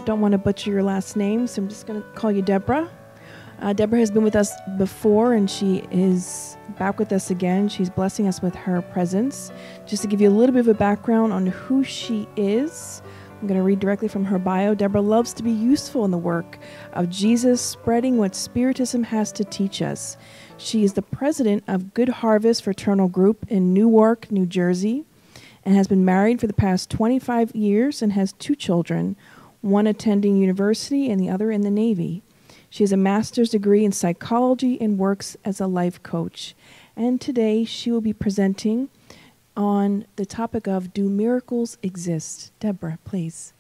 don't want to butcher your last name, so I'm just going to call you Debora. Debora has been with us before, and she is back with us again. She's blessing us with her presence. Just to give you a little bit of a background on who she is, I'm going to read directly from her bio. Debora loves to be useful in the work of Jesus, spreading what Spiritism has to teach us. She is the president of Good Harvest Fraternal Group in Newark, New Jersey, and has been married for the past 25 years and has 2 children, one attending university and the other in the Navy. She has a master's degree in psychology and works as a life coach. And today she will be presenting on the topic of, do miracles exist? Debora, please.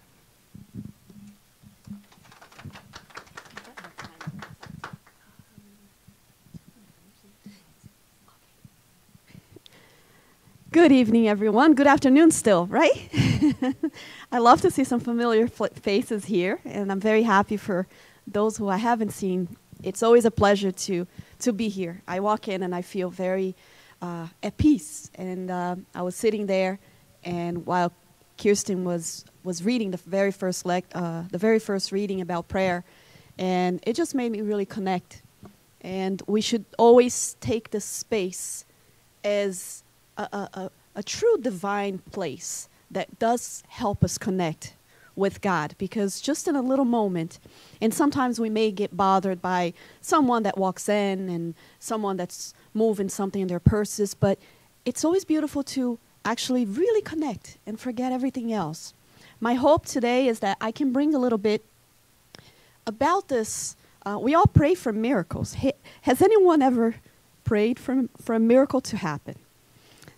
Good evening, everyone. Good afternoon still, right? I love to see some familiar faces here, and I'm very happy for those who I haven't seen. It's always a pleasure to be here. I walk in and I feel very at peace. And I was sitting there, and while Kirsten was reading the very first reading about prayer, and it just made me really connect. And we should always take this space as a true divine place that does help us connect with God, because just in a little moment, and sometimes we may get bothered by someone that walks in and someone that's moving something in their purses, but it's always beautiful to actually really connect and forget everything else. My hope today is that I can bring a little bit about this. We all pray for miracles. Has anyone ever prayed for a miracle to happen?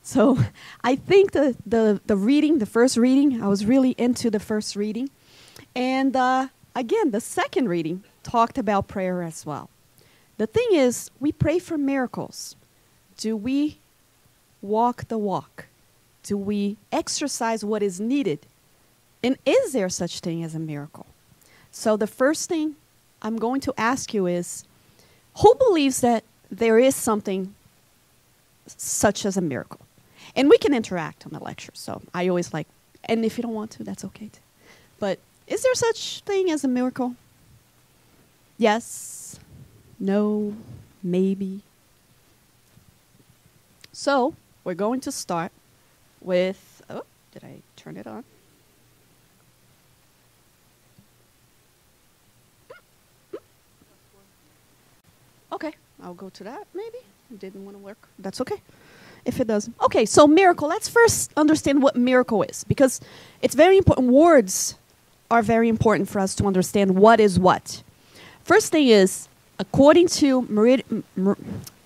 So I think the first reading, I was really into the first reading. And again, the second reading talked about prayer as well. The thing is, we pray for miracles. Do we walk the walk? Do we exercise what is needed? And is there such thing as a miracle? So the first thing I'm going to ask you is, who believes that there is something such as a miracle? And we can interact on the lecture, so I always like, and if you don't want to, that's okay too. But is there such thing as a miracle? Yes, no, maybe. So we're going to start with, oh, did I turn it on? Okay, I'll go to that maybe. It didn't want to work. That's okay. If it doesn't. Okay, so miracle. Let's first understand what miracle is, because it's very important. Words are very important for us to understand what is what. First thing is, according to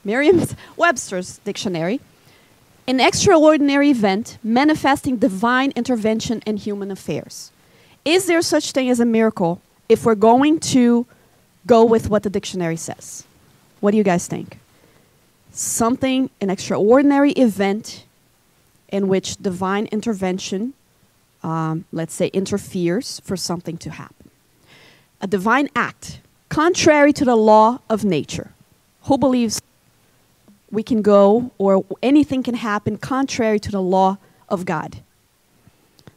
Merriam-Webster's dictionary, an extraordinary event manifesting divine intervention in human affairs. Is there such thing as a miracle if we're going to go with what the dictionary says? What do you guys think? Something, an extraordinary event in which divine intervention, let's say, interferes for something to happen. A divine act, contrary to the law of nature. Who believes we can go, or anything can happen contrary to the law of God?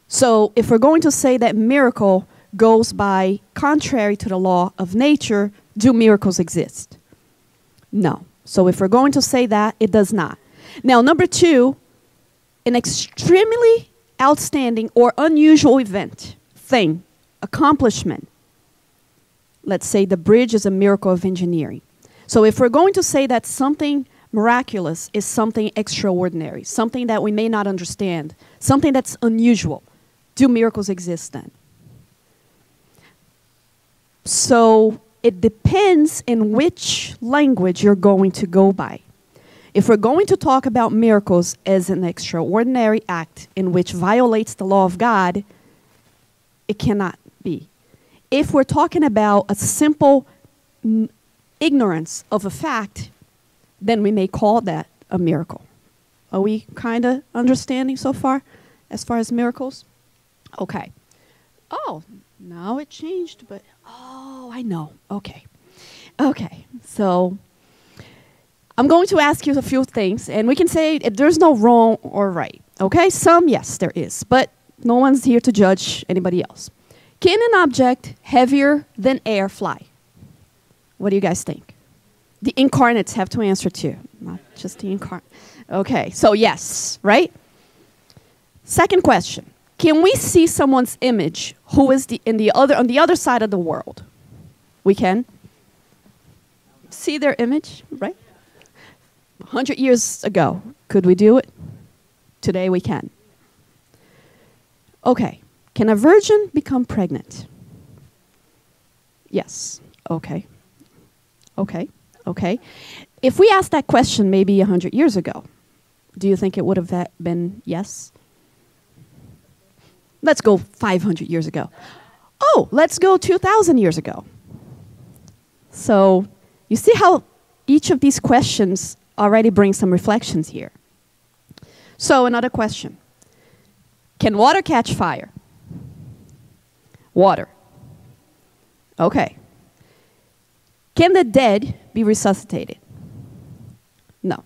So if we're going to say that miracle goes by contrary to the law of nature, do miracles exist? No. So if we're going to say that, it does not. Now, number 2, an extremely outstanding or unusual event, thing, accomplishment. Let's say the bridge is a miracle of engineering. So if we're going to say that something miraculous is something extraordinary, something that we may not understand, something that's unusual, do miracles exist then? So it depends in which language you're going to go by. If we're going to talk about miracles as an extraordinary act in which violates the law of God, it cannot be. If we're talking about a simple ignorance of a fact, then we may call that a miracle. Are we kind of understanding so far as miracles? Okay. Oh, now it changed, but oh, I know. Okay. Okay. So I'm going to ask you a few things, and we can say there's no wrong or right. Okay? Some, yes, there is, but no one's here to judge anybody else. Can an object heavier than air fly? What do you guys think? The incarnates have to answer too, not just the incarnate. Okay, so yes, right? Second question. Can we see someone's image who is on the other side of the world? We can see their image, right? 100 years ago, could we do it? Today we can. Okay, can a virgin become pregnant? Yes, okay. Okay, okay. If we asked that question maybe 100 years ago, do you think it would have been yes? Let's go 500 years ago. Oh, let's go 2,000 years ago. So you see how each of these questions already brings some reflections here. So another question. Can water catch fire? Water. Okay. Can the dead be resuscitated? No.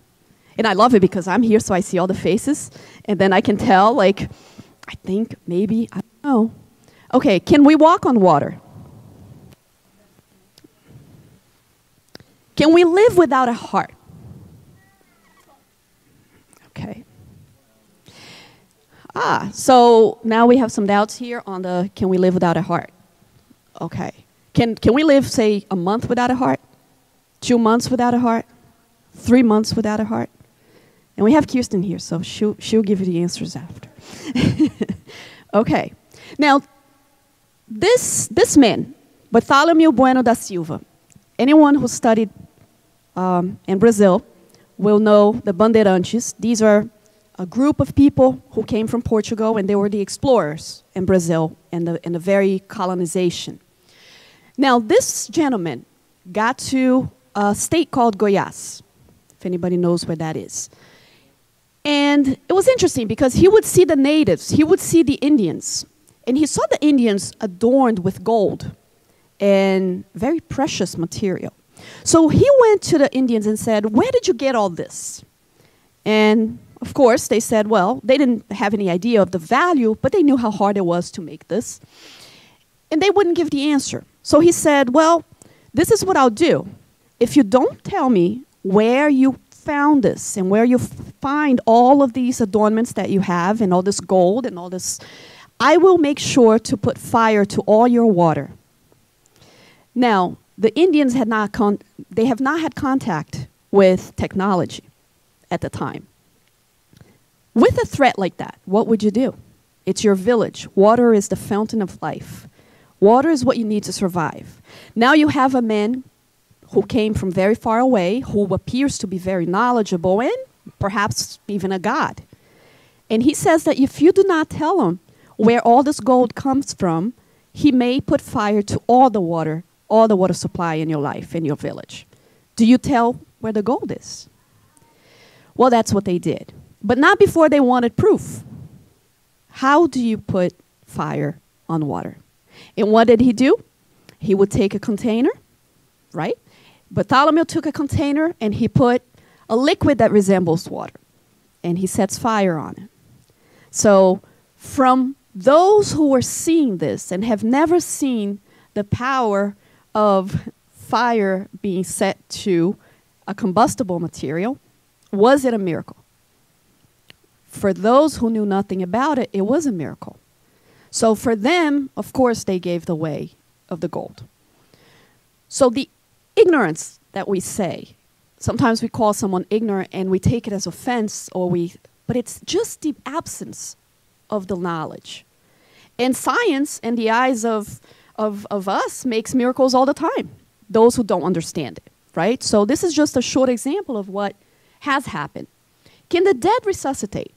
And I love it because I'm here so I see all the faces and then I can tell, like, I think, maybe, I don't know. Okay, can we walk on water? Can we live without a heart? Okay. So now we have some doubts here on the can we live without a heart? Okay. Can we live, say, a month without a heart? 2 months without a heart? 3 months without a heart? And we have Kirsten here, so she'll give you the answers after. Okay. Now, this man, Bartholomew Bueno da Silva, anyone who studied in Brazil will know the Bandeirantes. These are a group of people who came from Portugal, and they were the explorers in Brazil in the very colonization. Now, this gentleman got to a state called Goiás, if anybody knows where that is. And it was interesting because he would see the natives, he would see the Indians, and he saw the Indians adorned with gold and very precious material. So he went to the Indians and said, "Where did you get all this?" And of course, they said, well, they didn't have any idea of the value, but they knew how hard it was to make this. And they wouldn't give the answer. So he said, well, this is what I'll do. If you don't tell me where you found this and where you find all of these adornments that you have and all this gold and all this, I will make sure to put fire to all your water. Now, the Indians have not had contact with technology at the time. With a threat like that, what would you do? It's your village. Water is the fountain of life. Water is what you need to survive. Now you have a man who came from very far away, who appears to be very knowledgeable and perhaps even a god. And he says that if you do not tell him where all this gold comes from, he may put fire to all the water supply in your life, in your village. Do you tell where the gold is? Well, that's what they did. But not before they wanted proof. How do you put fire on water? And what did he do? He would take a container, right? Bartholomew took a container and he put a liquid that resembles water. And he sets fire on it. So from those who were seeing this and have never seen the power of fire being set to a combustible material, was it a miracle? For those who knew nothing about it, it was a miracle. So for them, of course, they gave the way of the gold. So the ignorance that we say, sometimes we call someone ignorant and we take it as offense, but it's just the absence of the knowledge. And science, in the eyes of us, makes miracles all the time, those who don't understand it, right? So this is just a short example of what has happened. Can the dead resuscitate?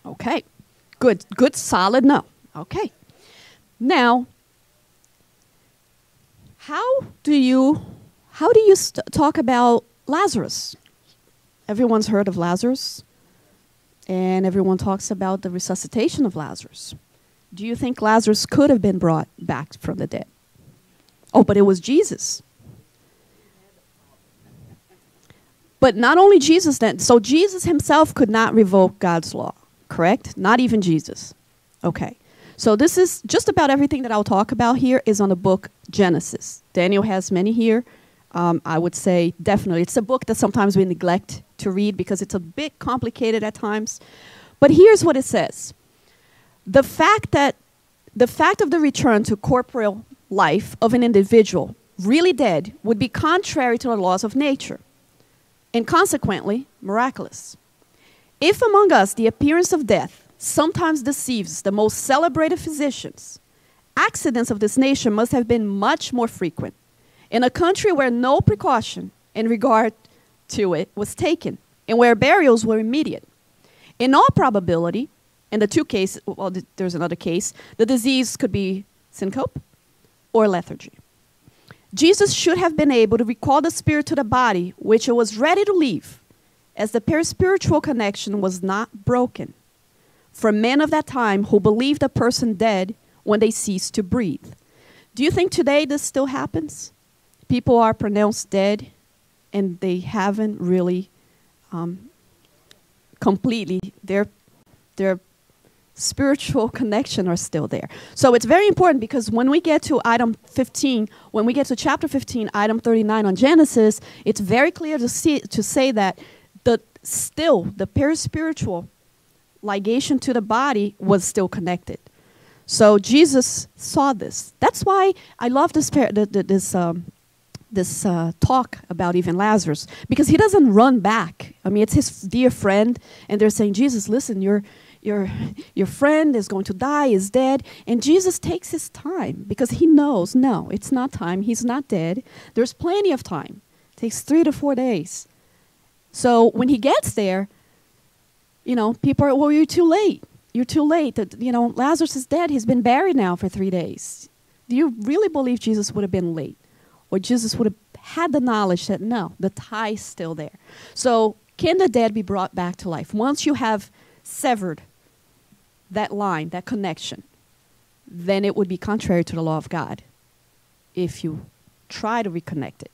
Okay, good, solid no. Okay. Now, how do you talk about Lazarus? Everyone's heard of Lazarus, and everyone talks about the resuscitation of Lazarus. Do you think Lazarus could have been brought back from the dead? Oh, but it was Jesus. But not only Jesus then, so Jesus himself could not revoke God's law, correct? Not even Jesus. Okay. So this is just about everything that I'll talk about here is on the book Genesis. Daniel has many here. I would say definitely. It's a book that sometimes we neglect to read because it's a bit complicated at times. But here's what it says. The fact of the return to corporeal life of an individual really dead would be contrary to the laws of nature and consequently miraculous. If among us the appearance of death sometimes deceives the most celebrated physicians, accidents of this nature must have been much more frequent in a country where no precaution in regard to it was taken and where burials were immediate. In all probability, in the two cases, well, there's another case, the disease could be syncope or lethargy. Jesus should have been able to recall the spirit to the body, which it was ready to leave, as the perispiritual connection was not broken. For men of that time who believed a person dead when they ceased to breathe. Do you think today this still happens? People are pronounced dead and they haven't really completely, their spiritual connection are still there. So it's very important because when we get to item 15, when we get to chapter 15, item 39 on Genesis, it's very clear to say that the perispiritual ligation to the body was still connected. So Jesus saw this. That's why I love this talk about even Lazarus, because he doesn't run back. I mean, it's his dear friend, and they're saying, Jesus, listen, your friend is going to die, is dead. And Jesus takes his time because he knows, no, it's not time. He's not dead. There's plenty of time. It takes 3 to 4 days. So when he gets there, people are, well, you're too late. You're too late. Lazarus is dead. He's been buried now for 3 days. Do you really believe Jesus would have been late? Or Jesus would have had the knowledge that, no, the tie is still there. So can the dead be brought back to life? Once you have severed that line, that connection, then it would be contrary to the law of God if you try to reconnect it.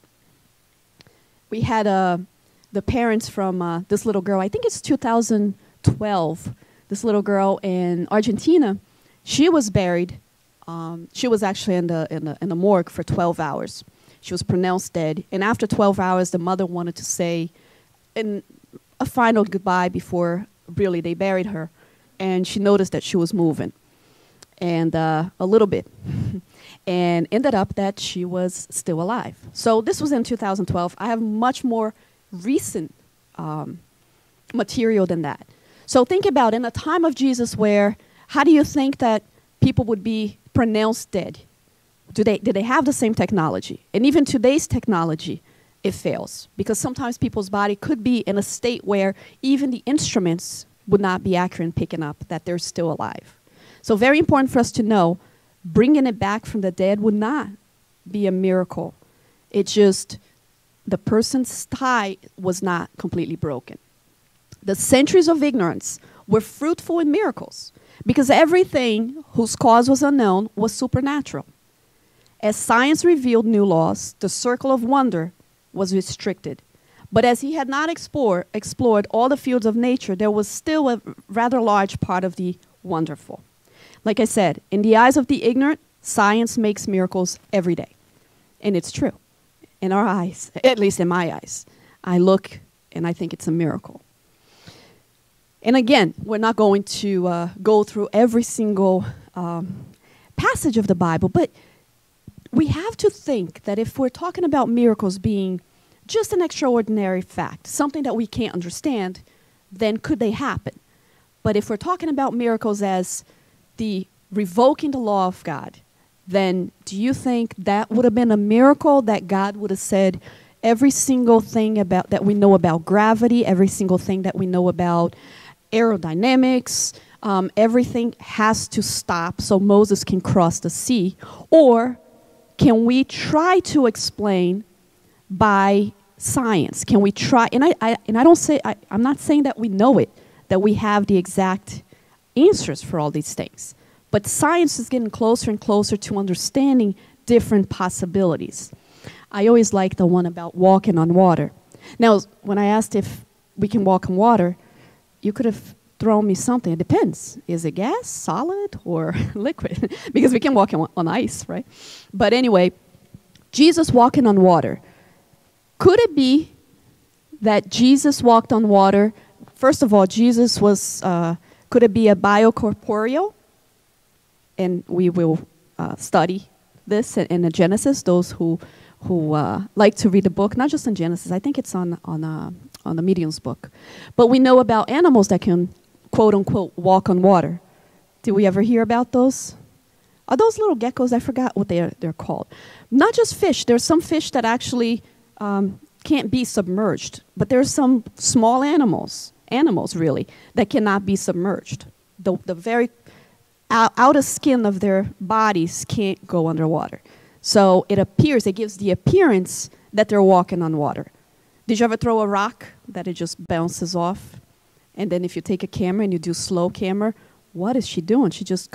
We had the parents from this little girl, I think it's 2012, this little girl in Argentina. She was buried. She was actually in the morgue for 12 hours. She was pronounced dead. And after 12 hours, the mother wanted to say a final goodbye before really they buried her. And she noticed that she was moving, and a little bit, and ended up that she was still alive. So this was in 2012. I have much more recent material than that. So think about in a time of Jesus how do you think that people would be pronounced dead? Did they have the same technology? And even today's technology, it fails. Because sometimes people's body could be in a state where even the instruments would not be accurate in picking up that they're still alive. So very important for us to know, bringing it back from the dead would not be a miracle. It's just the person's tie was not completely broken. The centuries of ignorance were fruitful in miracles because everything whose cause was unknown was supernatural. As science revealed new laws, the circle of wonder was restricted. But as he had not explored all the fields of nature, there was still a rather large part of the wonderful. Like I said, in the eyes of the ignorant, science makes miracles every day. And it's true. In our eyes, at least in my eyes, I look and I think it's a miracle. And again, we're not going to go through every single passage of the Bible, but we have to think that if we're talking about miracles being just an extraordinary fact, something that we can't understand, then could they happen? But if we're talking about miracles as the revoking the law of God, then do you think that would have been a miracle that God would have said every single thing about that we know about gravity, every single thing that we know about aerodynamics, everything has to stop so Moses can cross the sea? Or can we try to explain by science? Can we try? And I'm not saying that we know it, that we have the exact answers for all these things. But science is getting closer and closer to understanding different possibilities. I always like the one about walking on water. Now, when I asked if we can walk on water, you could have thrown me something. It depends. Is it gas, solid, or liquid? Because we can walk on ice, right? But anyway, Jesus walking on water. Could it be that Jesus walked on water? First of all, Jesus was, could it be a biocorporeal? And we will study this in the Genesis, those who like to read the book, not just in Genesis, I think it's on the Medium's book. But we know about animals that can, quote unquote, walk on water. Did we ever hear about those? Are those little geckos? I forgot what they're called. Not just fish. There's some fish that actually can't be submerged. But there's some small animals really, that cannot be submerged. The very outer skin of their bodies can't go underwater. So it gives the appearance that they're walking on water. Did you ever throw a rock that it just bounces off? And then if you take a camera and you do slow camera, what is she doing? She just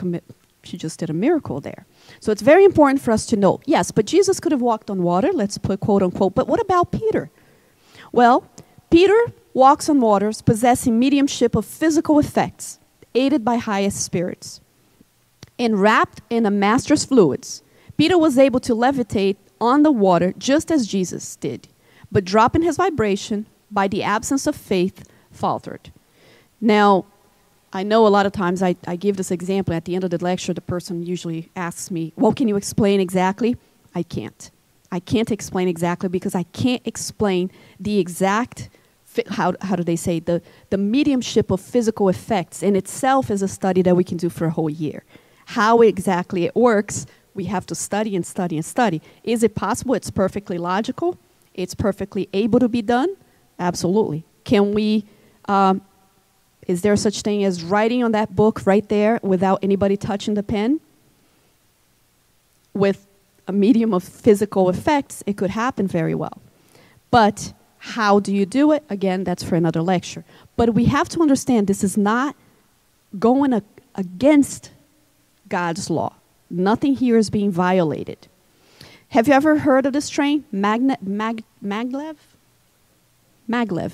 did a miracle there. So it's very important for us to know. Yes, but Jesus could have walked on water, let's put quote unquote. But what about Peter? Well, Peter walks on waters, possessing mediumship of physical effects, aided by highest spirits. And wrapped in a master's fluids, Peter was able to levitate on the water just as Jesus did, but dropping his vibration by the absence of faith, faltered. Now, I know a lot of times I give this example. At the end of the lecture, the person usually asks me, well, can you explain exactly? I can't. I can't explain exactly because I can't explain the exact, how do they say, the mediumship of physical effects in itself is a study that we can do for a whole year. How exactly it works, we have to study and study and study. Is it possible? It's perfectly logical. It's perfectly able to be done. Absolutely. Can we, is there such thing as writing on that book right there without anybody touching the pen? With a medium of physical effects, it could happen very well. But how do you do it? Again, that's for another lecture. But we have to understand this is not going against God's law. Nothing here is being violated. Have you ever heard of this train? Maglev? Maglev.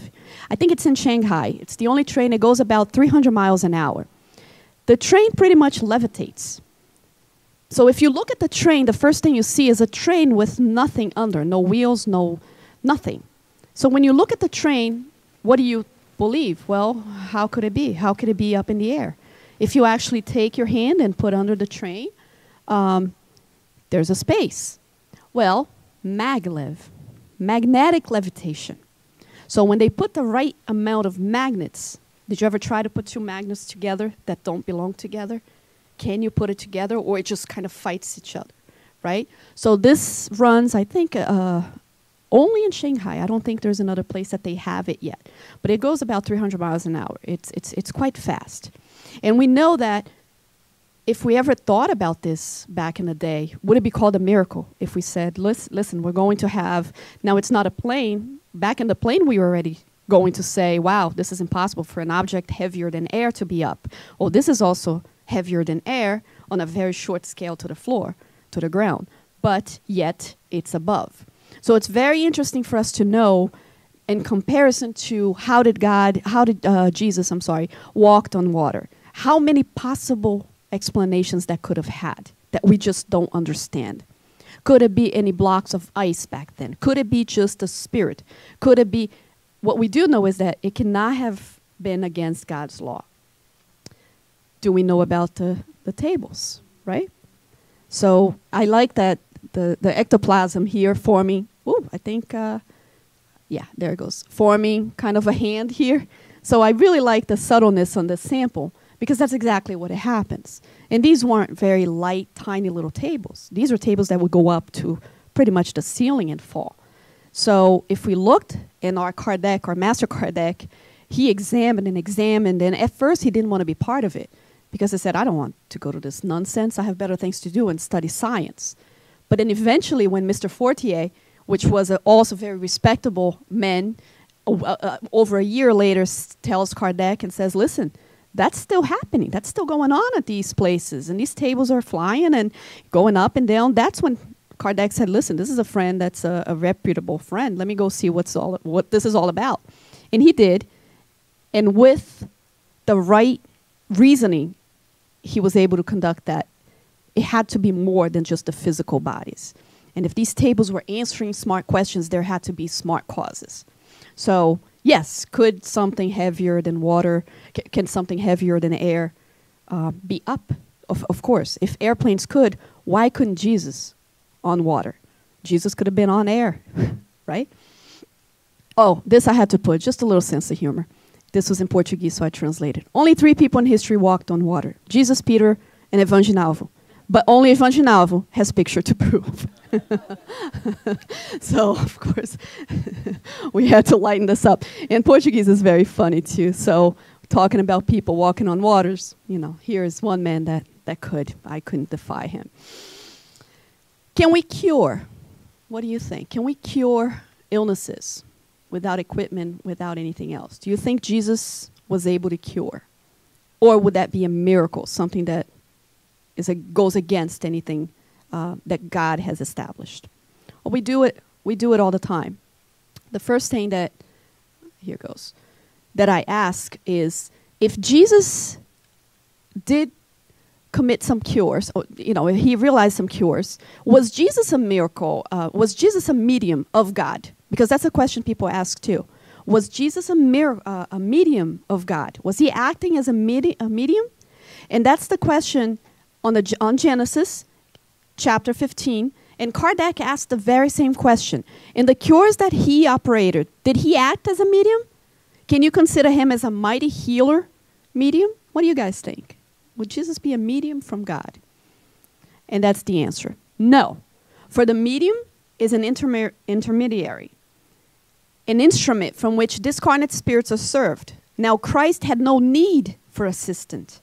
I think it's in Shanghai. It's the only train that goes about 300 miles an hour. The train pretty much levitates. So if you look at the train, the first thing you see is a train with nothing under, no wheels, nothing. So when you look at the train, what do you believe? Well, how could it be? How could it be up in the air? If you actually take your hand and put under the train, there's a space. Well, maglev, magnetic levitation. So when they put the right amount of magnets, did you ever try to put two magnets together that don't belong together? Can you put it together, or it just kind of fights each other, right? So this runs, I think, only in Shanghai. I don't think there's another place that they have it yet. But it goes about 300 miles an hour. It's quite fast. And we know that if we ever thought about this back in the day, would it be called a miracle if we said, listen, we're going to have, now it's not a plane. Back in the plane, we were already going to say, wow, this is impossible for an object heavier than air to be up. Oh, this is also heavier than air on a very short scale to the floor, to the ground. But yet, it's above. So it's very interesting for us to know in comparison to how did Jesus, walked on water. How many possible explanations that could have had that we just don't understand? Could it be any blocks of ice back then? Could it be just a spirit? Could it be, what we do know is that it cannot have been against God's law. Do we know about the tables, right? So I like that the ectoplasm here forming, I think, yeah, there it goes, forming kind of a hand here. So I really like the subtleness on the sample, because that's exactly what it happens. And these weren't very light, tiny little tables. These are tables that would go up to pretty much the ceiling and fall. So if we looked in our Kardec, our Master Kardec, he examined, and at first he didn't want to be part of it, because he said, I don't want to go to this nonsense. I have better things to do and study science. But then eventually when Mr. Fortier, which was also very respectable man, over a year later tells Kardec and says, listen, that's still happening. That's still going on at these places. And these tables are flying and going up and down. That's when Kardec said, listen, this is a friend that's a reputable friend. Let me go see what this is all about. And he did. And with the right reasoning, he was able to conduct that. It had to be more than just the physical bodies. And if these tables were answering smart questions, there had to be smart causes. So, yes, could something heavier than water, can something heavier than air be up? Of course. If airplanes could, why couldn't Jesus on water? Jesus could have been on air, right? Oh, this I had to put, just a little sense of humor. This was in Portuguese, so I translated. Only 3 people in history walked on water. Jesus, Peter, and Evangelho. But only Evangelho has picture to prove. So, of course, we had to lighten this up. And Portuguese is very funny, too. So, talking about people walking on waters, here is one man that could. I couldn't defy him. Can we cure? What do you think? Can we cure illnesses without equipment, without anything else? Do you think Jesus was able to cure? Or would that be a miracle, something that goes against anything that God has established? Well, we do it all the time. The first thing that I ask is, if Jesus did commit some cures, or, he realized some cures, was Jesus a miracle? Was Jesus a medium of God? Because that's a question people ask too. Was Jesus a medium of God? Was he acting as a medium? And that's the question on Genesis chapter 15. And Kardec asked the very same question. In the cures that he operated, did he act as a medium? Can you consider him as a mighty healer medium? What do you guys think? Would Jesus be a medium from God? And that's the answer. No. For the medium is an intermediary, an instrument from which discarnate spirits are served. Now, Christ had no need for assistance.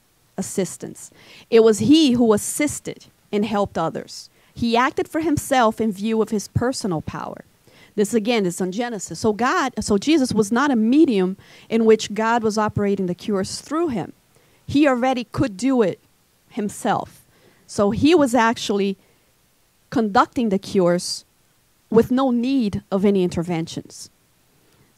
It was he who assisted and helped others. He acted for himself in view of his personal power. This again is on Genesis. So Jesus was not a medium in which God was operating the cures through him. He already could do it himself. So he was actually conducting the cures with no need of any interventions.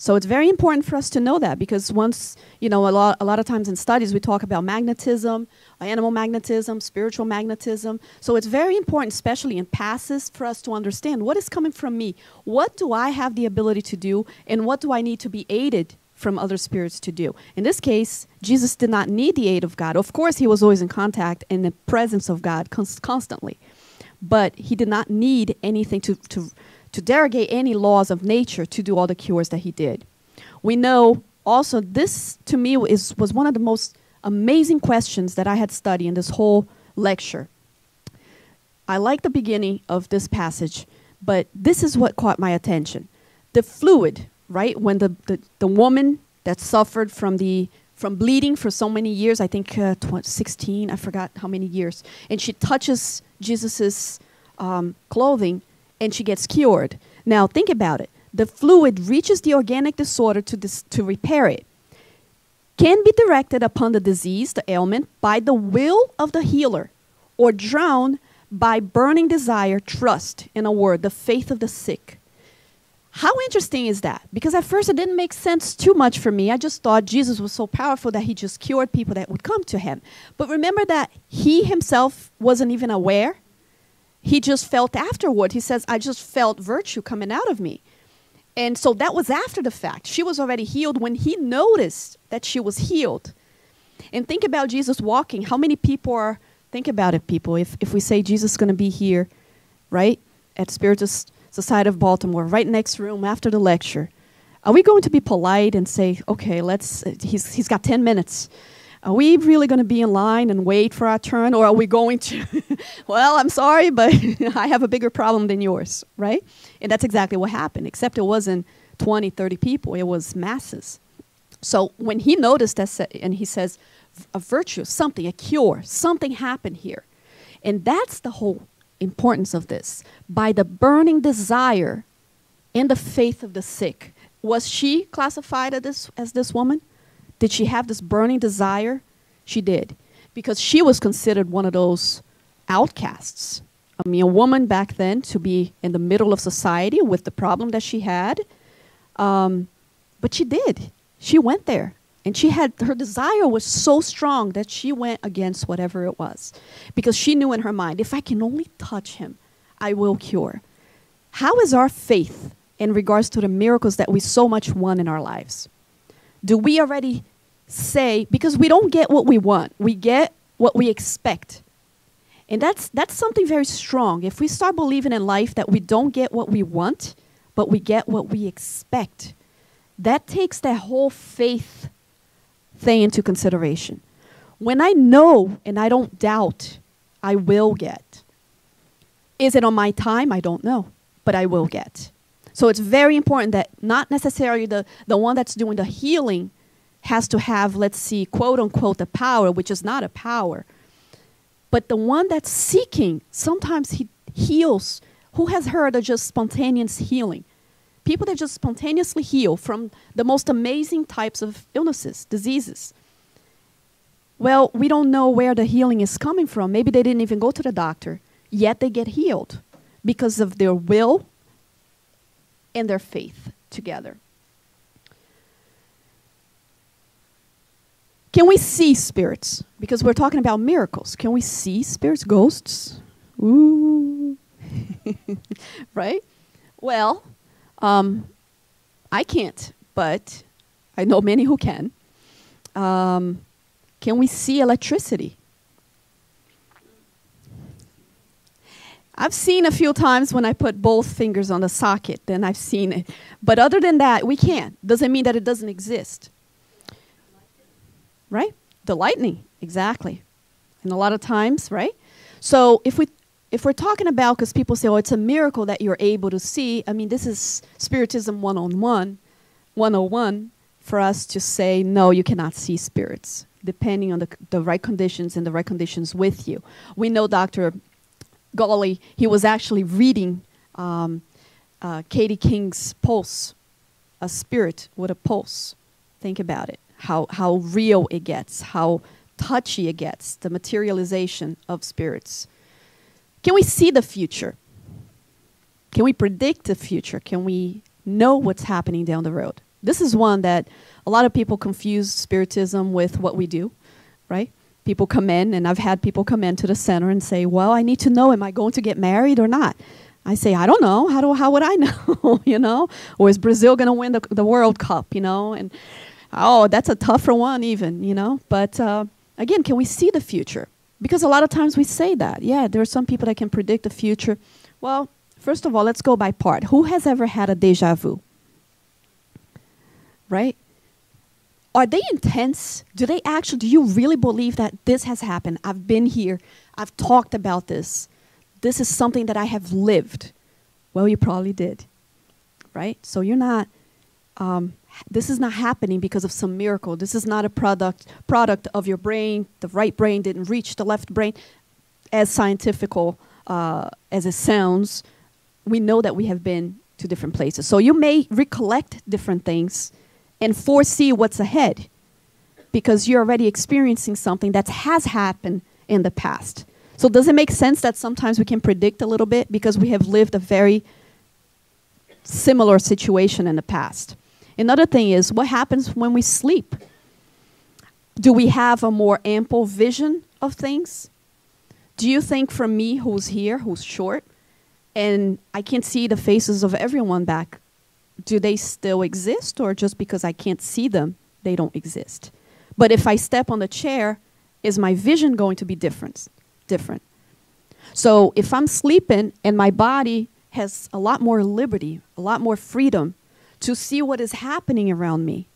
So it's very important for us to know that, because once, a lot of times in studies we talk about magnetism, animal magnetism, spiritual magnetism. So it's very important, especially in passes, for us to understand what is coming from me. What do I have the ability to do, and what do I need to be aided from other spirits to do? In this case, Jesus did not need the aid of God. Of course, he was always in contact in the presence of God constantly. But he did not need anything to derogate any laws of nature to do all the cures that he did. We know also, this to me was one of the most amazing questions that I had studied in this whole lecture. I like the beginning of this passage, but this is what caught my attention. The fluid, right? When the woman that suffered from bleeding for so many years, I think 16, I forgot how many years, and she touches Jesus's clothing, and she gets cured. Now, think about it. The fluid reaches the organic disorder to repair it. Can be directed upon the disease, the ailment, by the will of the healer, or drowned by burning desire, trust, in a word, the faith of the sick. How interesting is that? Because at first it didn't make sense too much for me. I just thought Jesus was so powerful that he just cured people that would come to him. But remember that he himself wasn't even aware. He just felt afterward. He says, I just felt virtue coming out of me. And so that was after the fact. She was already healed when he noticed that she was healed. And think about Jesus walking. How many people are, think about it, people. If we say Jesus is going to be here, right, at Spiritist Society of Baltimore, right next room after the lecture, are we going to be polite and say, okay, he's got 10 minutes. Are we really going to be in line and wait for our turn? Or are we going to, well, I'm sorry, but I have a bigger problem than yours, right? And that's exactly what happened, except it wasn't 20, 30 people. It was masses. So when he noticed that, and he says, a virtue, something, a cure, something happened here. And that's the whole importance of this. By the burning desire and the faith of the sick. Was she classified as this woman? Did she have this burning desire? She did. Because she was considered one of those outcasts. I mean, a woman back then to be in the middle of society with the problem that she had. But she did. She went there. And her desire was so strong that she went against whatever it was. Because she knew in her mind, if I can only touch him, I will cure. How is our faith in regards to the miracles that we so much want in our lives? Do we already say, because we don't get what we want, we get what we expect. And that's something very strong. If we start believing in life that we don't get what we want, but we get what we expect, that takes that whole faith thing into consideration. When I know and I don't doubt, I will get. Is it on my time? I don't know, but I will get. So it's very important that not necessarily the one that's doing the healing has to have, let's see, quote unquote, the power, which is not a power. But the one that's seeking, sometimes he heals. Who has heard of just spontaneous healing? People that just spontaneously heal from the most amazing types of illnesses, diseases. Well, we don't know where the healing is coming from. Maybe they didn't even go to the doctor, yet they get healed because of their will and their faith together. Can we see spirits? Because we're talking about miracles. Can we see spirits, ghosts? Ooh. Right? Well, I can't, but I know many who can. Can we see electricity? I've seen a few times when I put both fingers on the socket, then I've seen it. But other than that, we can't. Doesn't mean that it doesn't exist. Right? The lightning, exactly. And a lot of times, right? So if we're talking about, because people say, oh, it's a miracle that you're able to see. I mean, this is Spiritism 101 for us to say, no, you cannot see spirits, depending on the right conditions and the right conditions with you. We know Dr. Gawley, he was actually reading Katie King's pulse, a spirit with a pulse. Think about it, how real it gets, how touchy it gets, the materialization of spirits. Can we see the future? Can we predict the future? Can we know what's happening down the road? This is one that a lot of people confuse Spiritism with what we do, right? People come in, and I've had people come into the center and say, well, I need to know, am I going to get married or not? I say, I don't know. How would I know, you know? Or is Brazil going to win the World Cup, you know? And, oh, that's a tougher one even, you know? But, again, can we see the future? Because a lot of times we say that. Yeah, there are some people that can predict the future. Well, first of all, let's go by part. Who has ever had a déjà vu? Right? Are they intense? Do you really believe that this has happened? I've been here. I've talked about this. This is something that I have lived. Well, you probably did. Right? So you're not, this is not happening because of some miracle. This is not a product of your brain. The right brain didn't reach the left brain. As scientifical as it sounds, we know that we have been to different places. So you may recollect different things and foresee what's ahead because you're already experiencing something that has happened in the past. So does it make sense that sometimes we can predict a little bit because we have lived a very similar situation in the past? Another thing is, what happens when we sleep? Do we have a more ample vision of things? Do you think for me, who's here, who's short, and I can't see the faces of everyone back, do they still exist, or just because I can't see them, they don't exist? But if I step on the chair, is my vision going to be different? So if I'm sleeping and my body has a lot more liberty, a lot more freedom to see what is happening around me,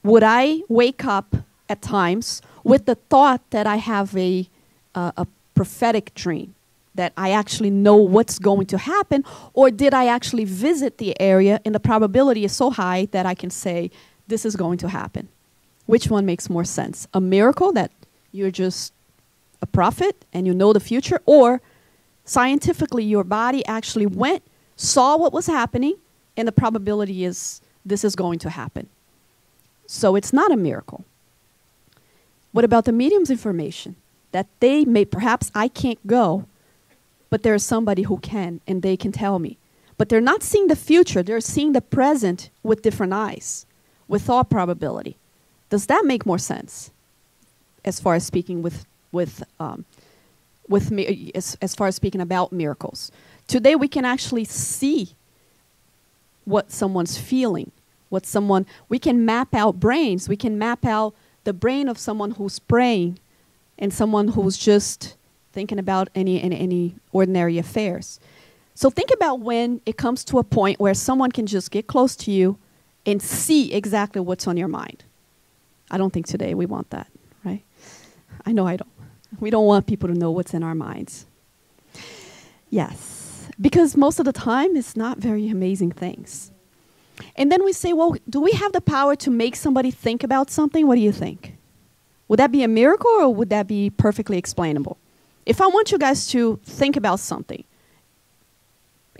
would I wake up at times with the thought that I have a prophetic dream, that I actually know what's going to happen, or did I actually visit the area and the probability is so high that I can say, this is going to happen? Which one makes more sense? A miracle that you're just a prophet and you know the future, or scientifically your body actually went, saw what was happening, and the probability is this is going to happen. So it's not a miracle. What about the medium's information? That they may, perhaps I can't go, but there's somebody who can, and they can tell me. But they're not seeing the future. They're seeing the present with different eyes, with all probability. Does that make more sense? As far as speaking as far as speaking about miracles. Today we can actually see what someone's feeling, we can map out brains. We can map out the brain of someone who's praying and someone who's just thinking about any ordinary affairs. So think about when it comes to a point where someone can just get close to you and see exactly what's on your mind. I don't think today we want that, right? I know I don't. We don't want people to know what's in our minds. Yes, because most of the time it's not very amazing things. And then we say, well, do we have the power to make somebody think about something? What do you think? Would that be a miracle or would that be perfectly explainable? If I want you guys to think about something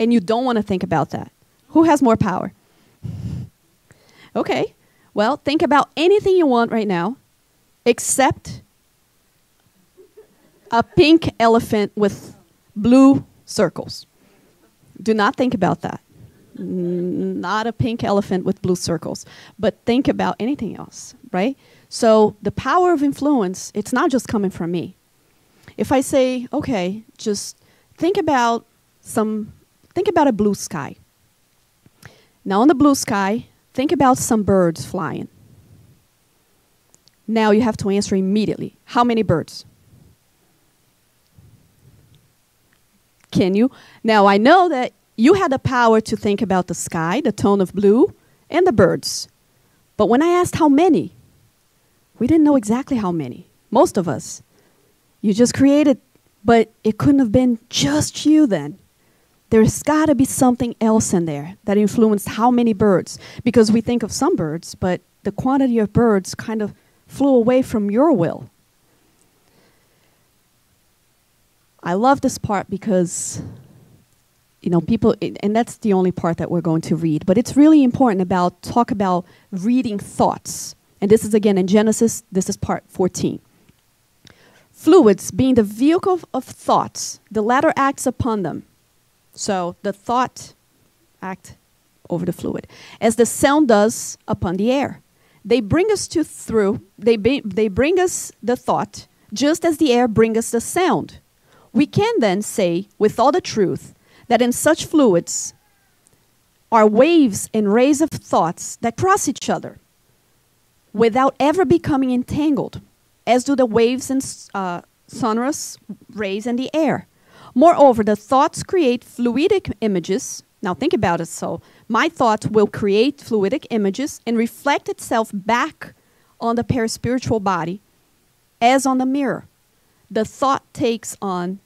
and you don't want to think about that, who has more power? Okay, well, think about anything you want right now except a pink elephant with blue circles. Do not think about that. Not a pink elephant with blue circles, but think about anything else, right? So the power of influence, it's not just coming from me. If I say, okay, just think about a blue sky. Now on the blue sky, think about some birds flying. Now you have to answer immediately. How many birds? Can you? Now I know that you had the power to think about the sky, the tone of blue, and the birds. But when I asked how many, we didn't know exactly how many. Most of us. You just created, but it couldn't have been just you then. There's got to be something else in there that influenced how many birds. Because we think of some birds, but the quantity of birds kind of flew away from your will. I love this part because people, and that's the only part that we're going to read, but it's really important talk about reading thoughts. And this is again in Genesis, this is part 14. Fluids being the vehicle of thoughts, the latter acts upon them. So the thought act over the fluid, as the sound does upon the air. They bring us they bring us the thought, just as the air brings us the sound. We can then say, with all the truth, that in such fluids are waves and rays of thoughts that cross each other without ever becoming entangled, as do the waves and sonorous rays in the air. Moreover, the thoughts create fluidic images. Now think about it. So my thought will create fluidic images and reflect itself back on the perispiritual body as on the mirror. The thought takes on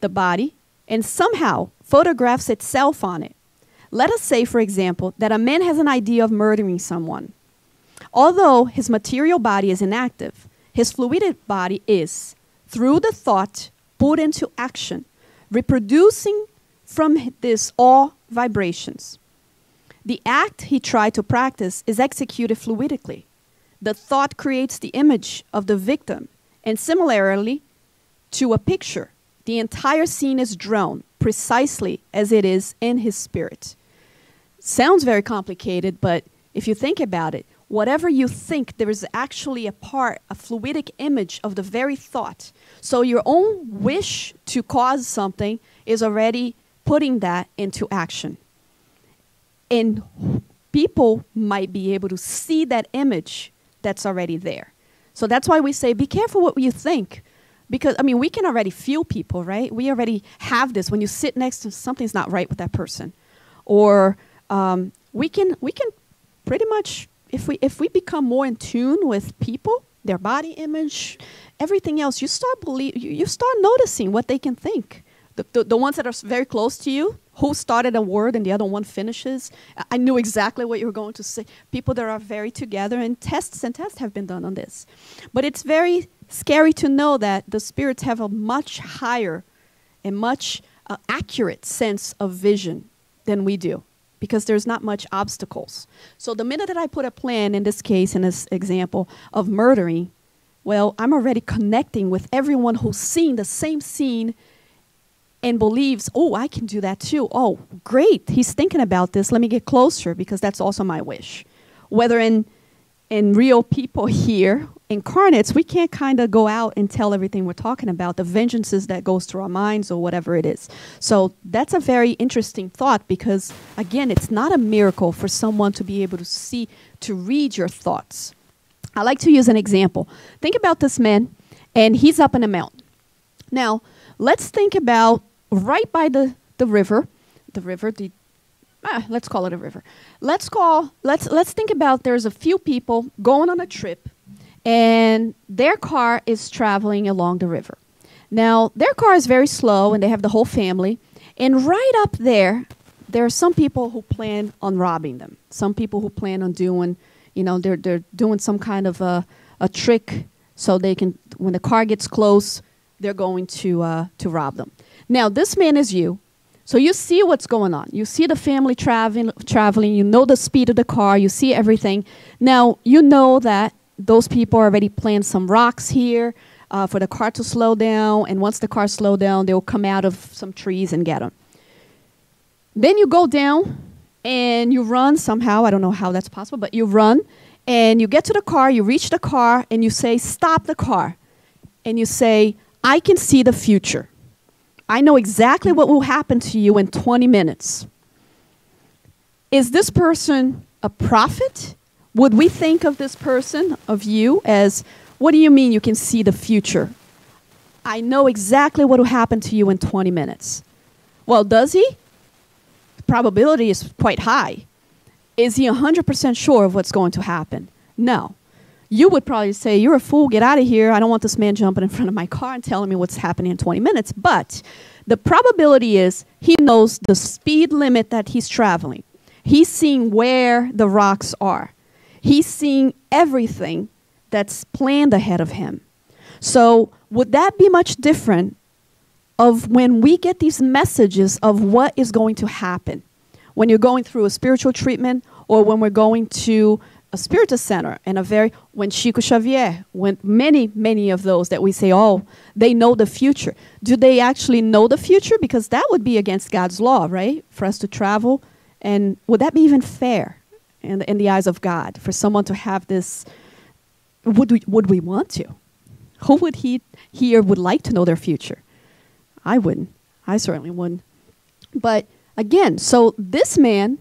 the body and somehow photographs itself on it. Let us say, for example, that a man has an idea of murdering someone. Although his material body is inactive, his fluidic body is, through the thought, put into action, reproducing from this all vibrations. The act he tried to practice is executed fluidically. The thought creates the image of the victim, and similarly to a picture, the entire scene is drawn precisely as it is in his spirit. Sounds very complicated, but if you think about it, whatever you think, there is actually a fluidic image of the very thought. So your own wish to cause something is already putting that into action. And people might be able to see that image that's already there. So that's why we say, be careful what you think. Because, we can already feel people, right? We already have this. When you sit next to something's not right with that person. Or we can pretty much, if we become more in tune with people, their body image, everything else, you start noticing what they can think. The ones that are very close to you, who started a word and the other one finishes. I knew exactly what you were going to say. People that are very together, and tests have been done on this. But it's very scary to know that the spirits have a much higher and much accurate sense of vision than we do, because there's not much obstacles. So the minute that I put a plan, in this case, in this example, of murdering, well, I'm already connecting with everyone who's seen the same scene and believes, oh, I can do that too. Oh, great, he's thinking about this. Let me get closer, because that's also my wish. Whether in and real people here, incarnates, we can't kind of go out and tell everything we're talking about, the vengeances that goes through our minds or whatever it is. So that's a very interesting thought because, again, it's not a miracle for someone to be able to see, to read your thoughts. I like to use an example. Think about this man, and he's up in a mountain. Now, let's think about right by the river, let's call it a river. Let's think about there's a few people going on a trip, and their car is traveling along the river. Now, their car is very slow, and they have the whole family. And right up there are some people who plan on robbing them. Some people who plan on doing, they're doing some kind of a trick so they can, when the car gets close, they're going to rob them. Now, this man is you. So you see what's going on. You see the family traveling. You know the speed of the car. You see everything. Now, you know that those people already planned some rocks here for the car to slow down. And once the car slows down, they'll come out of some trees and get them. Then you go down and you run somehow. I don't know how that's possible, but you run. And you get to the car. You reach the car. And you say, stop the car. And you say, I can see the future. I know exactly what will happen to you in 20 minutes. Is this person a prophet? Would we think of this person, of you, as, what do you mean you can see the future? I know exactly what will happen to you in 20 minutes. Well, does he? The probability is quite high. Is he 100% sure of what's going to happen? No. You would probably say, you're a fool, get out of here. I don't want this man jumping in front of my car and telling me what's happening in 20 minutes. But the probability is he knows the speed limit that he's traveling. He's seeing where the rocks are. He's seeing everything that's planned ahead of him. So would that be much different of when we get these messages of what is going to happen? When you're going through a spiritual treatment or when we're going to a Spiritist center and when Chico Xavier, when many of those that we say, oh, they know the future. Do they actually know the future? Because that would be against God's law, right? For us to travel. And would that be even fair in the eyes of God for someone to have this? Would we want to? Who would here would like to know their future? I wouldn't. I certainly wouldn't. But again, so this man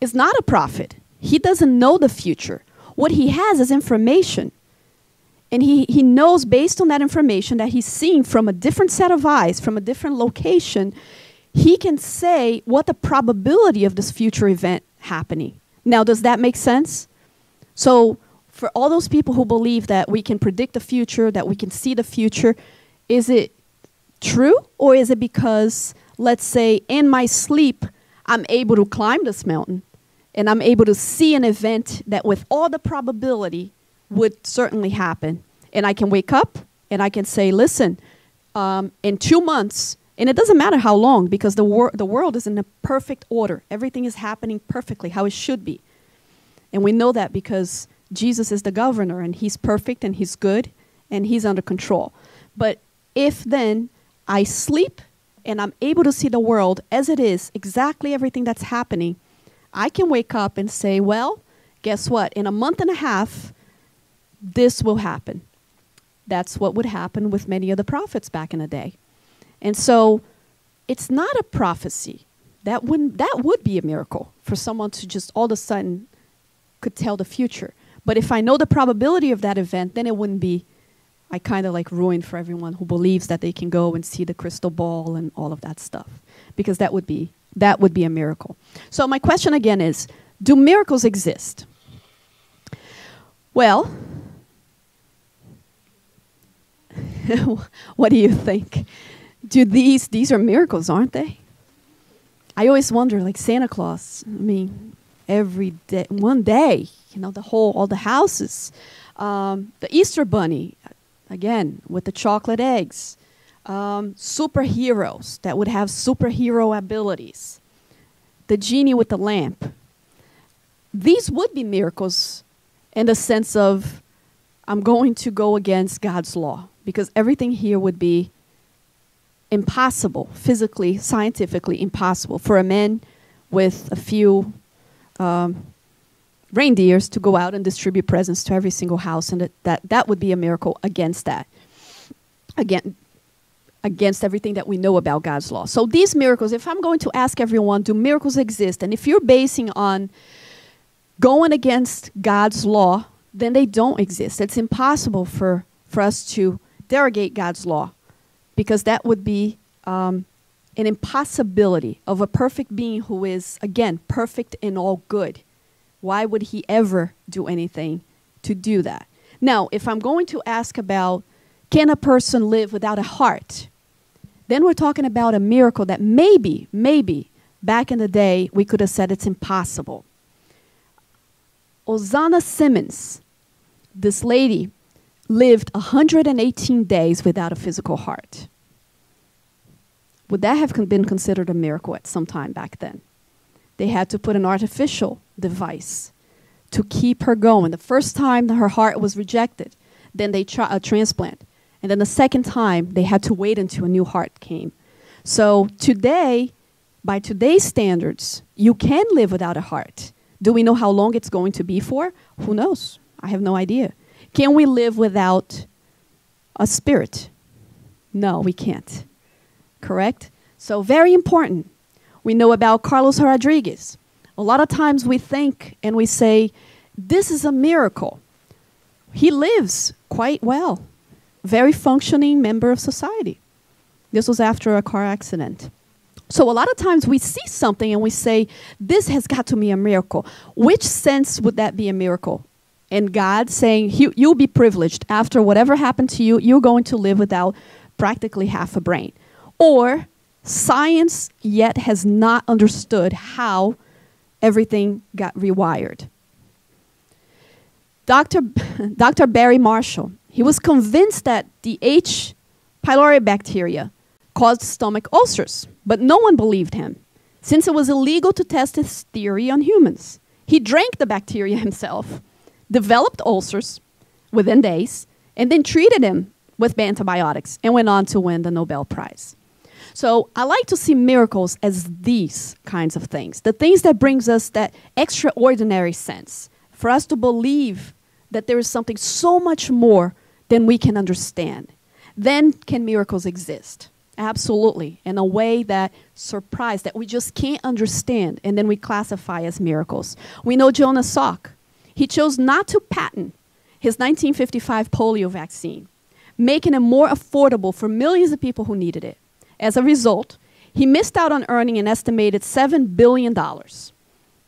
is not a prophet. He doesn't know the future. What he has is information. And he knows based on that information that he's seeing from a different set of eyes, from a different location, he can say what the probability of this future event happening. Now, does that make sense? So for all those people who believe that we can predict the future, that we can see the future, is it true? Or is it because, let's say, in my sleep, I'm able to climb this mountain, and I'm able to see an event that with all the probability would certainly happen. And I can wake up and I can say, listen, in 2 months, and it doesn't matter how long because the world is in a perfect order. Everything is happening perfectly how it should be. And we know that because Jesus is the governor and he's perfect and he's good and he's under control. But if then I sleep and I'm able to see the world as it is, exactly everything that's happening, I can wake up and say, well, guess what? In a month and a half, this will happen. That's what would happen with many of the prophets back in the day. And so it's not a prophecy. That would be a miracle for someone to just all of a sudden could tell the future. But if I know the probability of that event, then it wouldn't be, I kind of like ruined for everyone who believes that they can go and see the crystal ball and all of that stuff. Because that would be a miracle. So my question again is, do miracles exist? Well, what do you think? These are miracles, aren't they? I always wonder, like Santa Claus, I mean, every day, one day, all the houses. The Easter Bunny, again, with the chocolate eggs. Superheroes that would have superhero abilities. The genie with the lamp. These would be miracles in the sense of I'm going to go against God's law because everything here would be impossible, physically, scientifically impossible for a man with a few reindeers to go out and distribute presents to every single house, and that would be a miracle against that. Against everything that we know about God's law. So these miracles, if I'm going to ask everyone, do miracles exist? And if you're basing on going against God's law, then they don't exist. It's impossible for us to derogate God's law, because that would be an impossibility of a perfect being who is, again, perfect in all good. Why would he ever do anything to do that? Now, if I'm going to ask about, can a person live without a heart? Then we're talking about a miracle that maybe, back in the day, we could have said it's impossible. Ozana Simmons, this lady, lived 118 days without a physical heart. Would that have been considered a miracle at some time back then? They had to put an artificial device to keep her going. The first time her heart was rejected, then they tried a transplant. And then the second time, they had to wait until a new heart came. So today, by today's standards, you can live without a heart. Do we know how long it's going to be for? Who knows? I have no idea. Can we live without a spirit? No, we can't. Correct? So very important. We know about Carlos Rodriguez. A lot of times we think and we say, this is a miracle. He lives quite well. Very functioning member of society. This was after a car accident. So a lot of times we see something and we say, this has got to be a miracle. Which sense would that be a miracle? And God saying, you'll be privileged. After whatever happened to you, you're going to live without practically half a brain. Or science yet has not understood how everything got rewired. Dr. Barry Marshall, he was convinced that the H. pylori bacteria caused stomach ulcers, but no one believed him, since it was illegal to test his theory on humans. He drank the bacteria himself, developed ulcers within days, and then treated him with antibiotics and went on to win the Nobel Prize. So I like to see miracles as these kinds of things, the things that brings us that extraordinary sense, for us to believe that there is something so much more than we can understand. Then can miracles exist? Absolutely, in a way that surprise, that we just can't understand, and then we classify as miracles. We know Jonas Salk. He chose not to patent his 1955 polio vaccine, making it more affordable for millions of people who needed it. As a result, he missed out on earning an estimated $7 billion.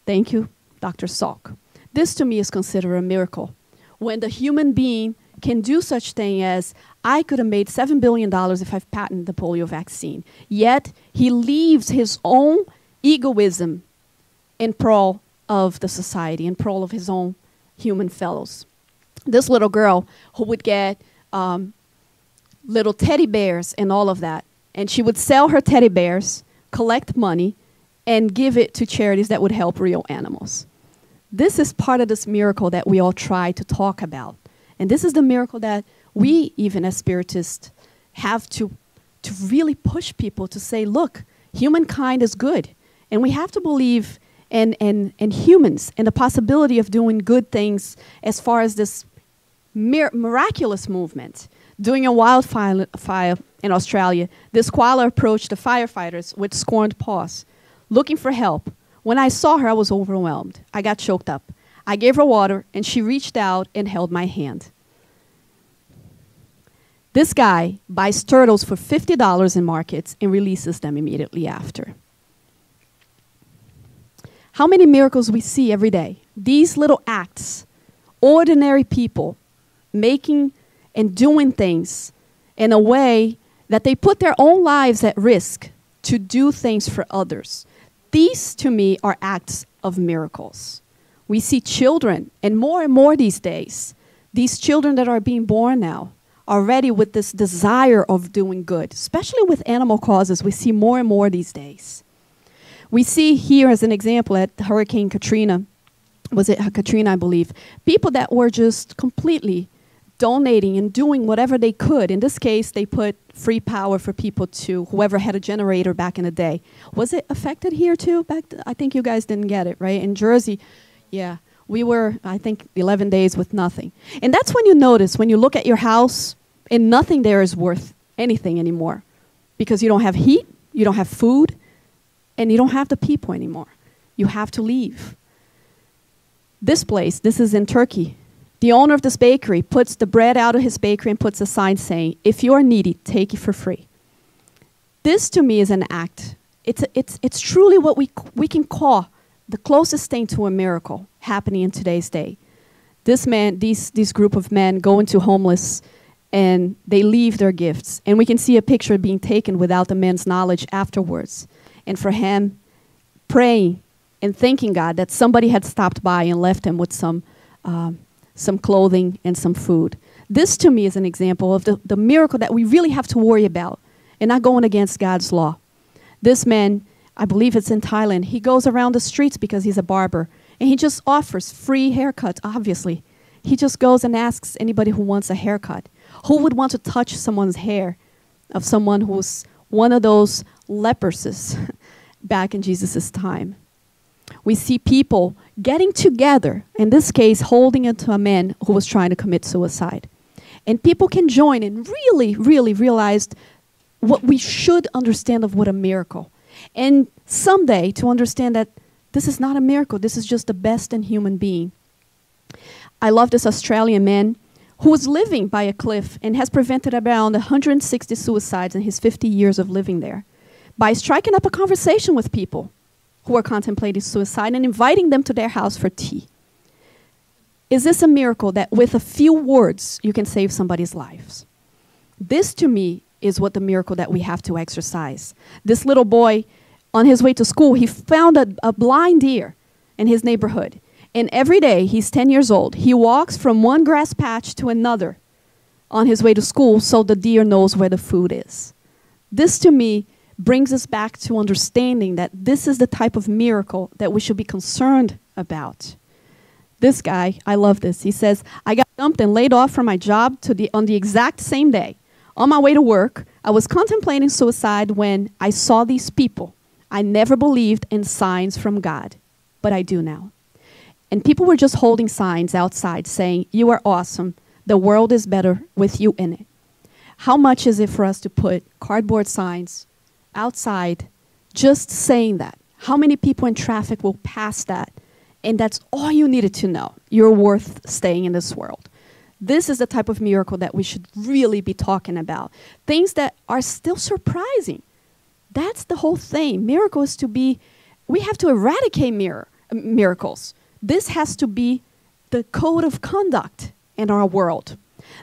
Thank you, Dr. Salk. This to me is considered a miracle. When the human being can do such thing as, I could have made $7 billion if I've patented the polio vaccine. Yet, he leaves his own egoism in pro of the society, in pro of his own human fellows. This little girl who would get little teddy bears and all of that, and she would sell her teddy bears, collect money, and give it to charities that would help real animals. This is part of this miracle that we all try to talk about. And this is the miracle that we, even as Spiritists, have to really push people to say, look, humankind is good. And we have to believe in humans and the possibility of doing good things as far as this miraculous movement. During a wildfire in Australia, this koala approached the firefighters with scorned paws, looking for help. When I saw her, I was overwhelmed. I got choked up. I gave her water, and she reached out and held my hand. This guy buys turtles for $50 in markets and releases them immediately after. How many miracles we see every day? These little acts, ordinary people making and doing things in a way that they put their own lives at risk to do things for others. These, to me, are acts of miracles. We see children, and more these days, these children that are being born now, already with this desire of doing good, especially with animal causes. We see more and more these days. We see here as an example at Hurricane Katrina, was it Katrina, I believe, people that were just completely donating and doing whatever they could. In this case, they put free power for people to, whoever had a generator back in the day. Was it affected here too? I think you guys didn't get it, right? In Jersey, yeah. We were, I think, 11 days with nothing. And that's when you notice, when you look at your house, and nothing there is worth anything anymore. Because you don't have heat, you don't have food, and you don't have the people anymore. You have to leave. This place, this is in Turkey. The owner of this bakery puts the bread out of his bakery and puts a sign saying, if you are needy, take it for free. This to me is an act. It's truly what we can call the closest thing to a miracle happening in today's day. This man, this group of men go into homeless and they leave their gifts. And we can see a picture being taken without the man's knowledge afterwards. And for him, praying and thanking God that somebody had stopped by and left him with some clothing and some food. This to me is an example of the miracle that we really have to worry about and not going against God's law. This man, I believe it's in Thailand, he goes around the streets because he's a barber and he just offers free haircuts, obviously. He just goes and asks anybody who wants a haircut. Who would want to touch someone's hair of someone who's one of those leprosies back in Jesus' time? We see people getting together, in this case, holding onto a man who was trying to commit suicide. And people can join and really, really realize what we should understand of what a miracle. And someday to understand that this is not a miracle, this is just the best in human being. I love this Australian man who was living by a cliff and has prevented around 160 suicides in his 50 years of living there by striking up a conversation with people who are contemplating suicide and inviting them to their house for tea. Is this a miracle that with a few words you can save somebody's lives? This to me is what the miracle that we have to exercise. This little boy, on his way to school, he found a blind deer in his neighborhood. And every day, he's 10 years old, he walks from one grass patch to another on his way to school so the deer knows where the food is. This to me brings us back to understanding that this is the type of miracle that we should be concerned about. This guy, I love this. He says, I got dumped and laid off from my job on the exact same day. On my way to work, I was contemplating suicide when I saw these people. I never believed in signs from God, but I do now. And people were just holding signs outside saying, you are awesome. The world is better with you in it. How much is it for us to put cardboard signs outside just saying that? How many people in traffic will pass that? And that's all you needed to know. You're worth staying in this world. This is the type of miracle that we should really be talking about. Things that are still surprising. That's the whole thing. Miracle is to be, we have to eradicate miracles. This has to be the code of conduct in our world.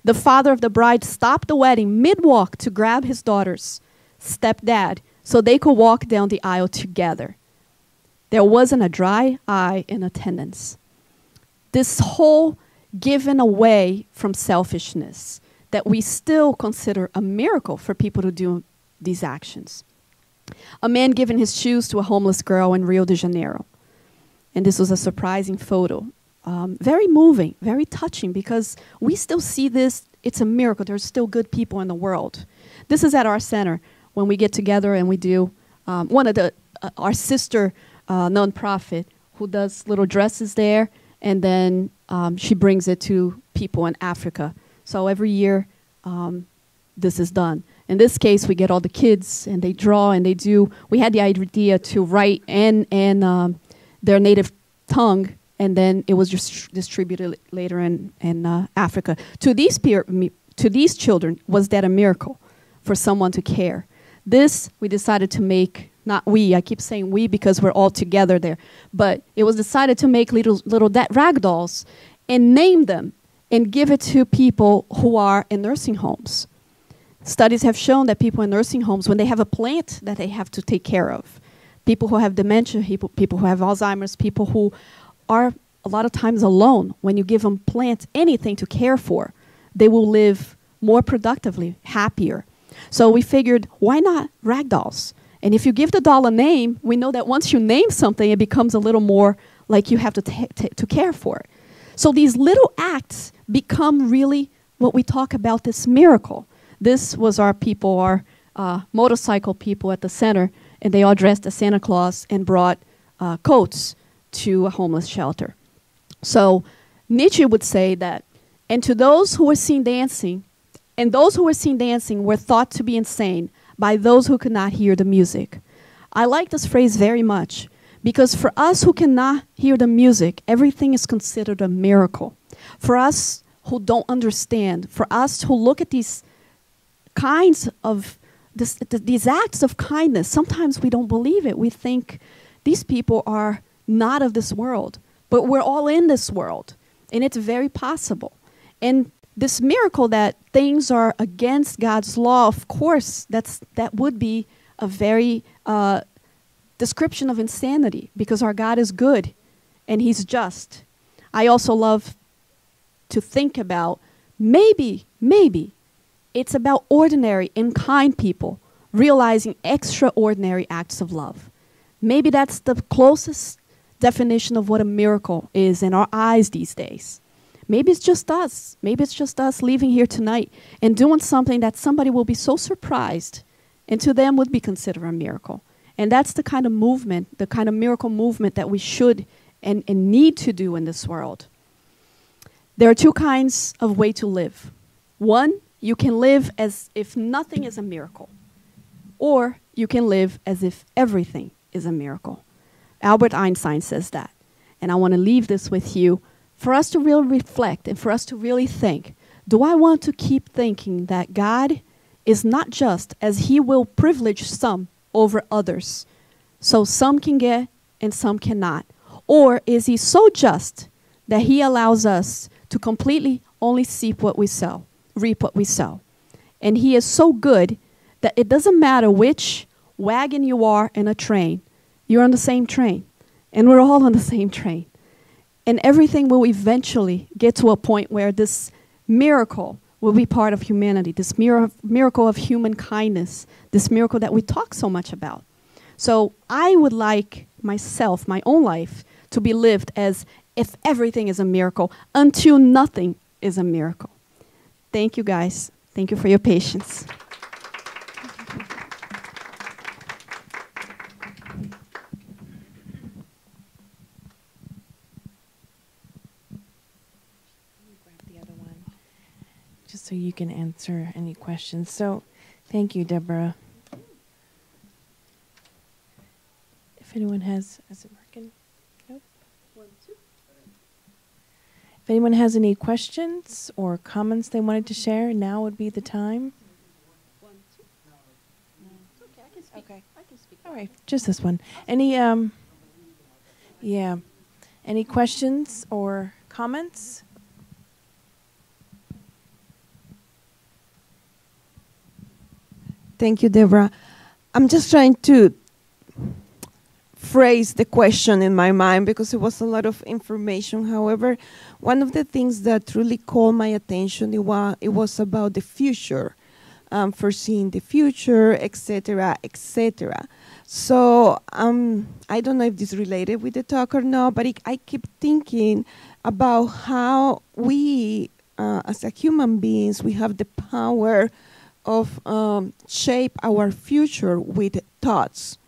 The father of the bride stopped the wedding mid-walk to grab his daughter's stepdad so they could walk down the aisle together. There wasn't a dry eye in attendance. This whole given away from selfishness that we still consider a miracle for people to do these actions. A man giving his shoes to a homeless girl in Rio de Janeiro. And this was a surprising photo. Very moving, very touching, because we still see this. It's a miracle. There's still good people in the world. This is at our center when we get together and we do one of our sister nonprofit who does little dresses there, and then she brings it to people in Africa. So every year this is done. In this case, we get all the kids and they draw and they do. We had the idea to write in their native tongue, and then it was just distributed later in Africa. To these children, was that a miracle for someone to care? This we decided to make, not we, I keep saying we because we're all together there, but it was decided to make little rag dolls and name them and give it to people who are in nursing homes. Studies have shown that people in nursing homes, when they have a plant that they have to take care of, people who have dementia, people who have Alzheimer's, people who are a lot of times alone, when you give them plants, anything to care for, they will live more productively, happier. So we figured, why not rag dolls? And if you give the doll a name, we know that once you name something, it becomes a little more like you have to care for it. So these little acts become really what we talk about, this miracle. This was our people, our motorcycle people at the center, and they all dressed as Santa Claus and brought coats to a homeless shelter. So Nietzsche would say that, and to those who were seen dancing, and those who were seen dancing were thought to be insane by those who could not hear the music. I like this phrase very much, because for us who cannot hear the music, everything is considered a miracle. For us who don't understand, for us who look at these kinds of, these acts of kindness, sometimes we don't believe it. We think these people are not of this world, but we're all in this world, and it's very possible. And this miracle that things are against God's law, of course, that would be a very description of insanity, because our God is good and He's just. I also love to think about maybe it's about ordinary and kind people realizing extraordinary acts of love. Maybe that's the closest definition of what a miracle is in our eyes these days. Maybe it's just us. Maybe it's just us leaving here tonight and doing something that somebody will be so surprised, and to them would be considered a miracle. And that's the kind of movement, the kind of miracle movement that we should and need to do in this world. There are two kinds of way to live. One, you can live as if nothing is a miracle, or you can live as if everything is a miracle. Albert Einstein says that. And I want to leave this with you for us to really reflect and for us to really think, do I want to keep thinking that God is not just as He will privilege some over others, so some can get and some cannot? Or is He so just that He allows us to completely only reap what we sow? And He is so good that it doesn't matter which wagon you are in a train, you're on the same train, and we're all on the same train. And everything will eventually get to a point where this miracle will be part of humanity, this miracle of human kindness, this miracle that we talk so much about. So I would like myself, my own life, to be lived as if everything is a miracle until nothing is a miracle. Thank you, guys. Thank you for your patience. So you can answer any questions. So thank you, Debora. If anyone has, is it working? Nope. 1, 2. If anyone has any questions or comments they wanted to share, now would be the time. 1, 2. No. It's okay, I can speak. Okay. I can speak. All right, just this one. Any, any questions or comments? Thank you, Debora. I'm just trying to phrase the question in my mind because it was a lot of information. However, one of the things that really called my attention, it was about the future, foreseeing the future, etc., etc. So I don't know if this is related with the talk or not, but I keep thinking about how we, as a human beings, we have the power of shape our future with thoughts,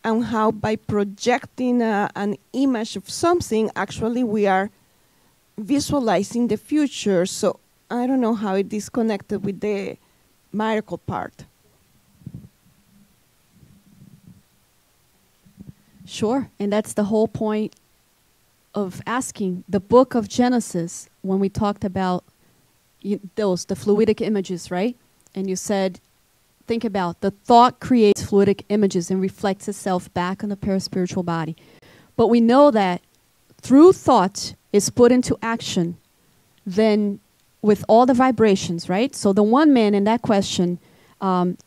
and how by projecting an image of something, actually we are visualizing the future. So I don't know how it is connected with the miracle part. Sure, and that's the whole point of asking the book of Genesis when we talked about the fluidic images, right? And you said, think about the thought creates fluidic images and reflects itself back on the paraspiritual body. But we know that through thought is put into action, then with all the vibrations, right? So the one man in that question,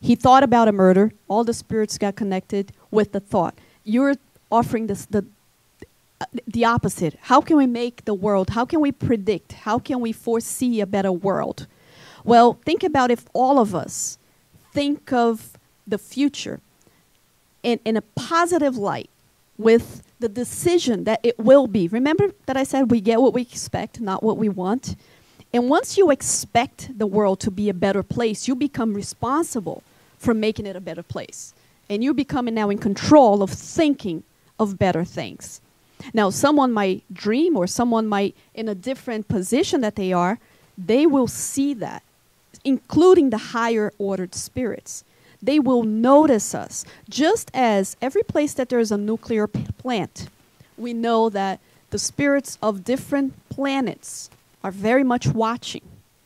he thought about a murder. All the spirits got connected with the thought. You're offering this, the opposite. How can we make the world? How can we predict? How can we foresee a better world? Well, think about if all of us think of the future in a positive light with the decision that it will be. Remember that I said we get what we expect, not what we want? And once you expect the world to be a better place, you become responsible for making it a better place. And you're becoming now in control of thinking of better things. Now, someone might dream, or someone might, in a different position that they will see that, including the higher ordered spirits. They will notice us. Just as every place that there is a nuclear plant, we know that the spirits of different planets are very much watching.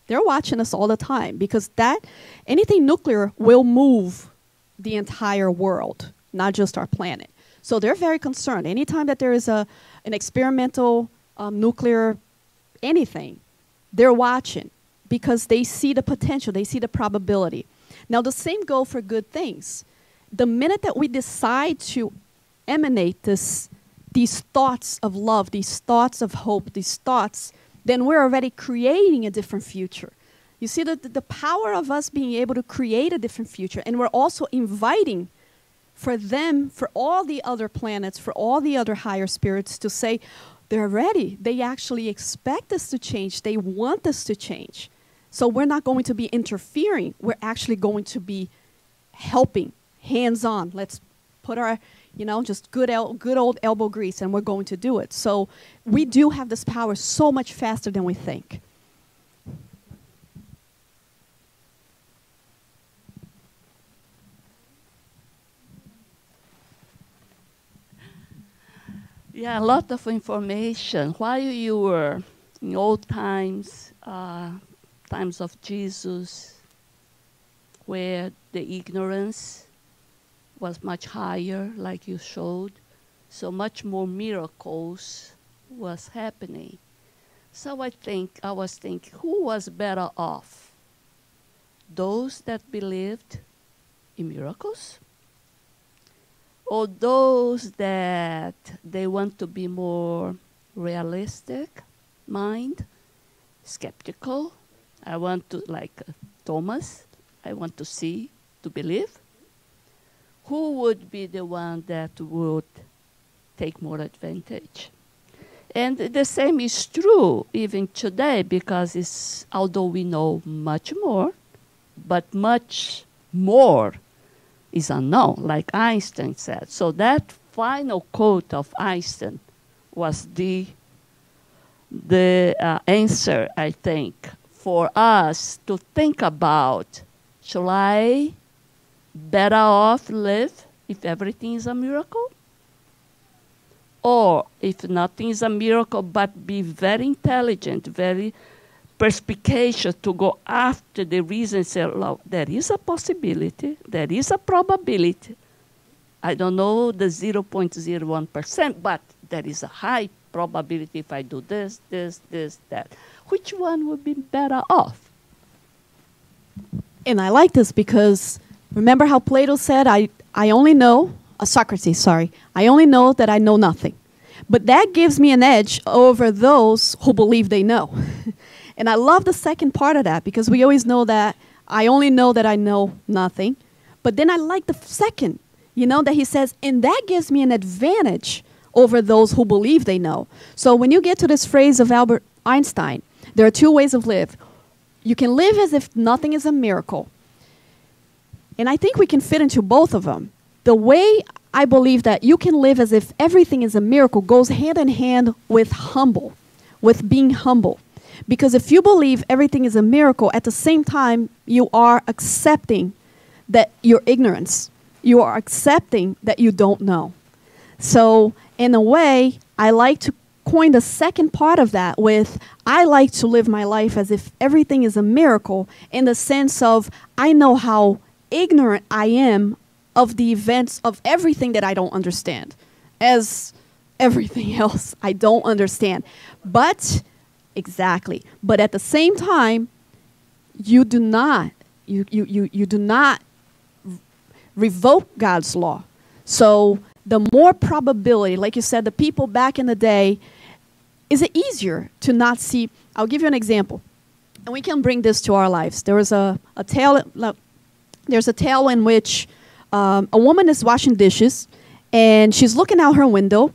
They're watching us all the time, because anything nuclear will move the entire world, not just our planet. So they're very concerned. Anytime that there is an experimental nuclear anything, they're watching, because they see the potential, they see the probability. Now, the same goes for good things. The minute that we decide to emanate these thoughts of love, these thoughts of hope, these thoughts, then we're already creating a different future. You see the power of us being able to create a different future, and we're also inviting for them, for all the other planets, for all the other higher spirits to say, they're ready. They actually expect us to change. They want us to change. So we're not going to be interfering. We're actually going to be helping, hands-on. Let's put our, just good old elbow grease, and we're going to do it. So we do have this power so much faster than we think. Yeah, a lot of information. While you were in old times, times of Jesus, where the ignorance was much higher, like you showed, so much more miracles was happening. So I was thinking, who was better off? Those that believed in miracles? Or those that they want to be more realistic mind, skeptical? I want to, like Thomas, I want to see, to believe. Who would be the one that would take more advantage? And the same is true even today, because although we know much more, but much more is unknown, like Einstein said. So that final quote of Einstein was the answer, I think, for us to think about, shall I better off live if everything is a miracle? Or if nothing is a miracle, but be very intelligent, very perspicacious to go after the reason and say, look, there is a possibility, there is a probability. I don't know the 0.01%, but there is a high probability if I do this, that. Which one would be better off? And I like this because remember how Plato said, I only know, Socrates, sorry, I only know that I know nothing. But that gives me an edge over those who believe they know. And I love the second part of that, because we always know that I only know that I know nothing. But then I like the second, that he says, and that gives me an advantage over those who believe they know. So when you get to this phrase of Albert Einstein, there are two ways of live. You can live as if nothing is a miracle. And I think we can fit into both of them. The way I believe that you can live as if everything is a miracle goes hand in hand with being humble. Because if you believe everything is a miracle, at the same time, you are accepting that your ignorance. You are accepting that you don't know. So, in a way, I like to coin the second part of that with, I like to live my life as if everything is a miracle, in the sense of, I know how ignorant I am of the events of everything that I don't understand. As everything else I don't understand. But exactly. But at the same time, you do not revoke God's law. So the more probability, like you said, the people back in the day, is it easier to not see? I'll give you an example, and we can bring this to our lives. There was a tale. There's a tale in which a woman is washing dishes, and she's looking out her window,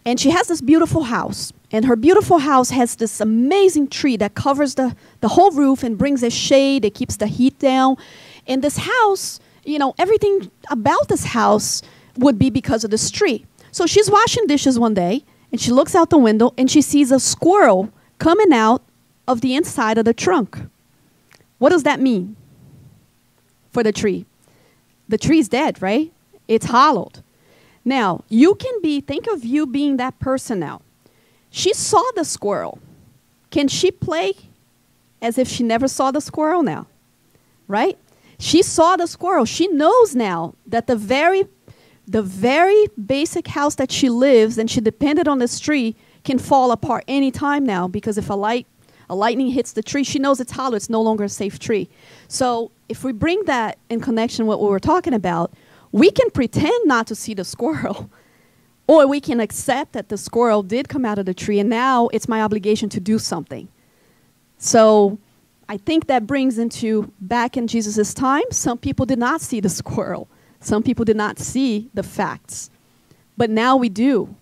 and she has this beautiful house. And her beautiful house has this amazing tree that covers the whole roof and brings a shade. It keeps the heat down. And this house, everything about this house would be because of this tree. So she's washing dishes one day, and she looks out the window and she sees a squirrel coming out of the inside of the trunk. What does that mean for the tree? The tree's dead, right? It's hollowed. Now, think of you being that person now. She saw the squirrel. Can she play as if she never saw the squirrel now? Right? She saw the squirrel. She knows now that the very basic house that she lives and she depended on this tree can fall apart any time now, because if a lightning hits the tree, she knows it's hollow. It's no longer a safe tree. So if we bring that in connection with what we were talking about, we can pretend not to see the squirrel, or we can accept that the squirrel did come out of the tree and now it's my obligation to do something. So I think that brings into, back in Jesus' time, some people did not see the squirrel. Some people did not see the facts. But now we do.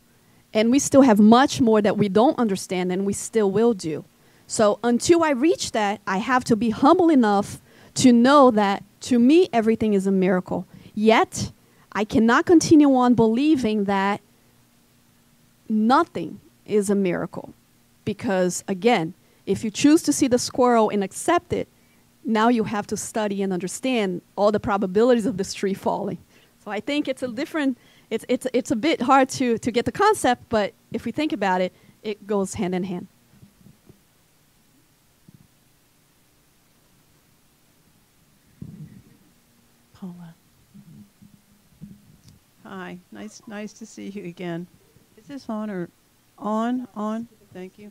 And we still have much more that we don't understand, and we still will do. So until I reach that, I have to be humble enough to know that, to me, everything is a miracle. Yet, I cannot continue on believing that nothing is a miracle. Because, again, if you choose to see the squirrel and accept it, now you have to study and understand all the probabilities of this tree falling. So I think it's a different, it's a bit hard to get the concept, but if we think about it, it goes hand in hand. Paula. Hi, nice to see you again. Is this on or on? Thank you.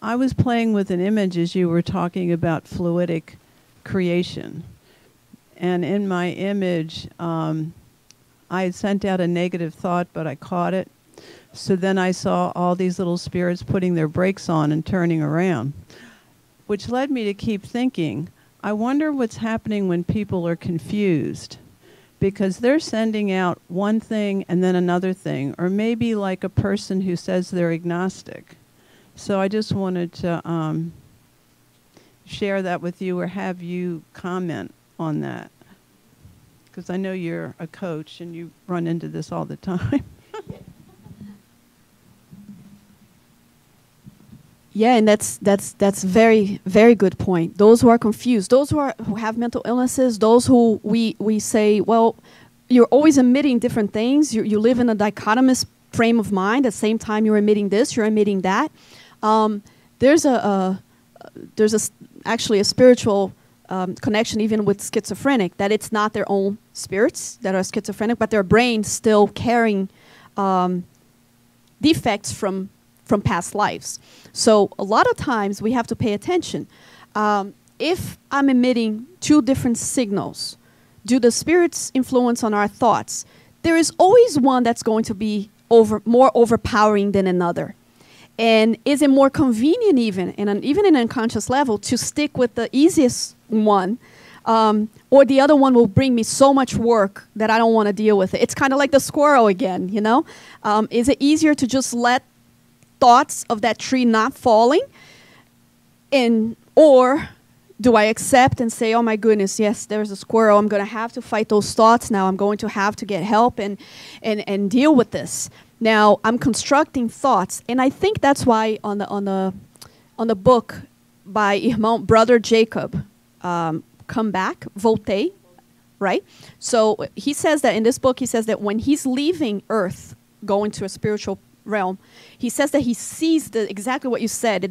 I was playing with an image as you were talking about fluidic creation. And in my image, I had sent out a negative thought, but I caught it. So then I saw all these little spirits putting their brakes on and turning around, which led me to keep thinking, I wonder what's happening when people are confused, because they're sending out one thing and then another thing, or maybe like a person who says they're agnostic. So I just wanted to share that with you, or have you comment on that, because I know you're a coach and you run into this all the time. Yeah, and that's very, very good point. Those who are confused, those who have mental illnesses, those who we say, well, you're always emitting different things. You live in a dichotomous frame of mind. At the same time, you're emitting this, you're emitting that. There's actually a spiritual connection even with schizophrenic, that it's not their own spirits that are schizophrenic, but their brain's still carrying defects from past lives. So a lot of times we have to pay attention. If I'm emitting two different signals, do the spirits influence on our thoughts? There is always one that's going to be more overpowering than another. And is it more convenient even in an unconscious level to stick with the easiest one, or the other one will bring me so much work that I don't want to deal with it? It's kind of like the squirrel again, you know? Is it easier to just let thoughts of that tree not falling, or do I accept and say, oh my goodness, yes, there's a squirrel, I'm going to have to fight those thoughts now, I'm going to have to get help and deal with this. Now I'm constructing thoughts, and I think that's why on the book by Brother Jacob, Come Back, Volte, right? So he says that in this book, he says that when he's leaving Earth, going to a spiritual realm, he says that he sees exactly what you said.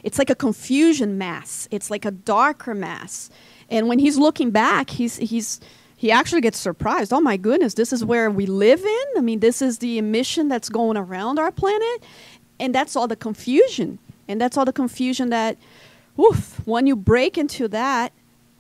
It's like a confusion mass. It's like a darker mass. And when he's looking back, he actually gets surprised. Oh my goodness, this is where we live in? I mean, this is the emission that's going around our planet? And that's all the confusion. And that's all the confusion that, oof, when you break into that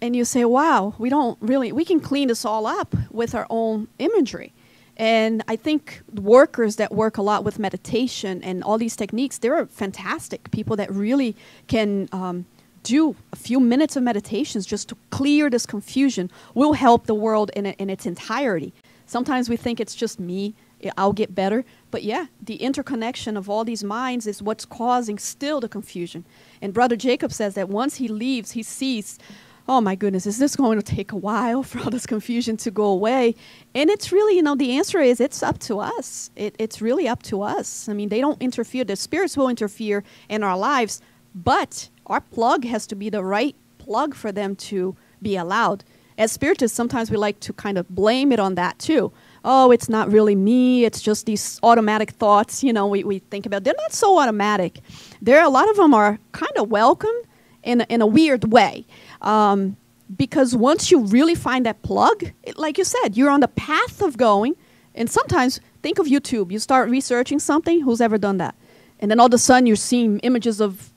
and you say, wow, we can clean this all up with our own imagery. And I think workers that work a lot with meditation and all these techniques, they're fantastic people that really can do a few minutes of meditations just to clear this confusion, will help the world in its entirety. Sometimes we think it's just me, I'll get better. But yeah, the interconnection of all these minds is what's causing still the confusion. And Brother Jacob says that once he leaves, he sees oh my goodness, is this going to take a while for all this confusion to go away? And it's really, the answer is it's up to us. It's really up to us. I mean, they don't interfere. The spirits will interfere in our lives, but our plug has to be the right plug for them to be allowed. As spiritists, sometimes we like to kind of blame it on that too. Oh, it's not really me. It's just these automatic thoughts, we think about. They're not so automatic. A lot of them are kind of welcome in a weird way. Because once you really find that plug, like you said, you're on the path of going. And sometimes, think of YouTube. You start researching something. Who's ever done that? And then all of a sudden, you're seeing images of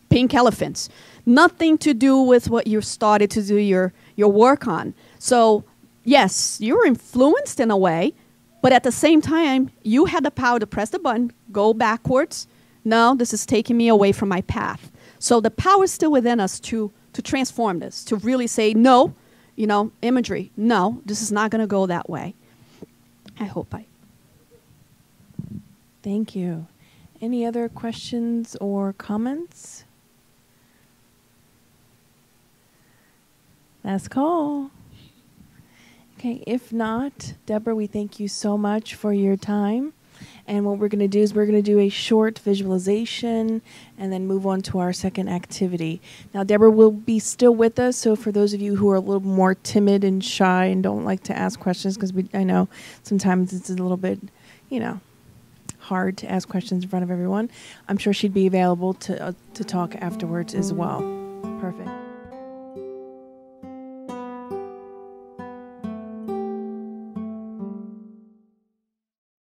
pink elephants. Nothing to do with what you started to do your work on. So, yes, you're influenced in a way. But at the same time, you had the power to press the button, go backwards. No, this is taking me away from my path. So the power is still within us to transform this, to really say, no, imagery, no, this is not going to go that way. I hope Thank you. Any other questions or comments? Last call. Okay, if not, Deborah, we thank you so much for your time. And what we're going to do is we're going to do a short visualization and then move on to our second activity. Now, Deborah will be still with us, so for those of you who are a little more timid and shy and don't like to ask questions, because I know sometimes it's a little bit, hard to ask questions in front of everyone, I'm sure she'd be available to talk afterwards as well. Perfect.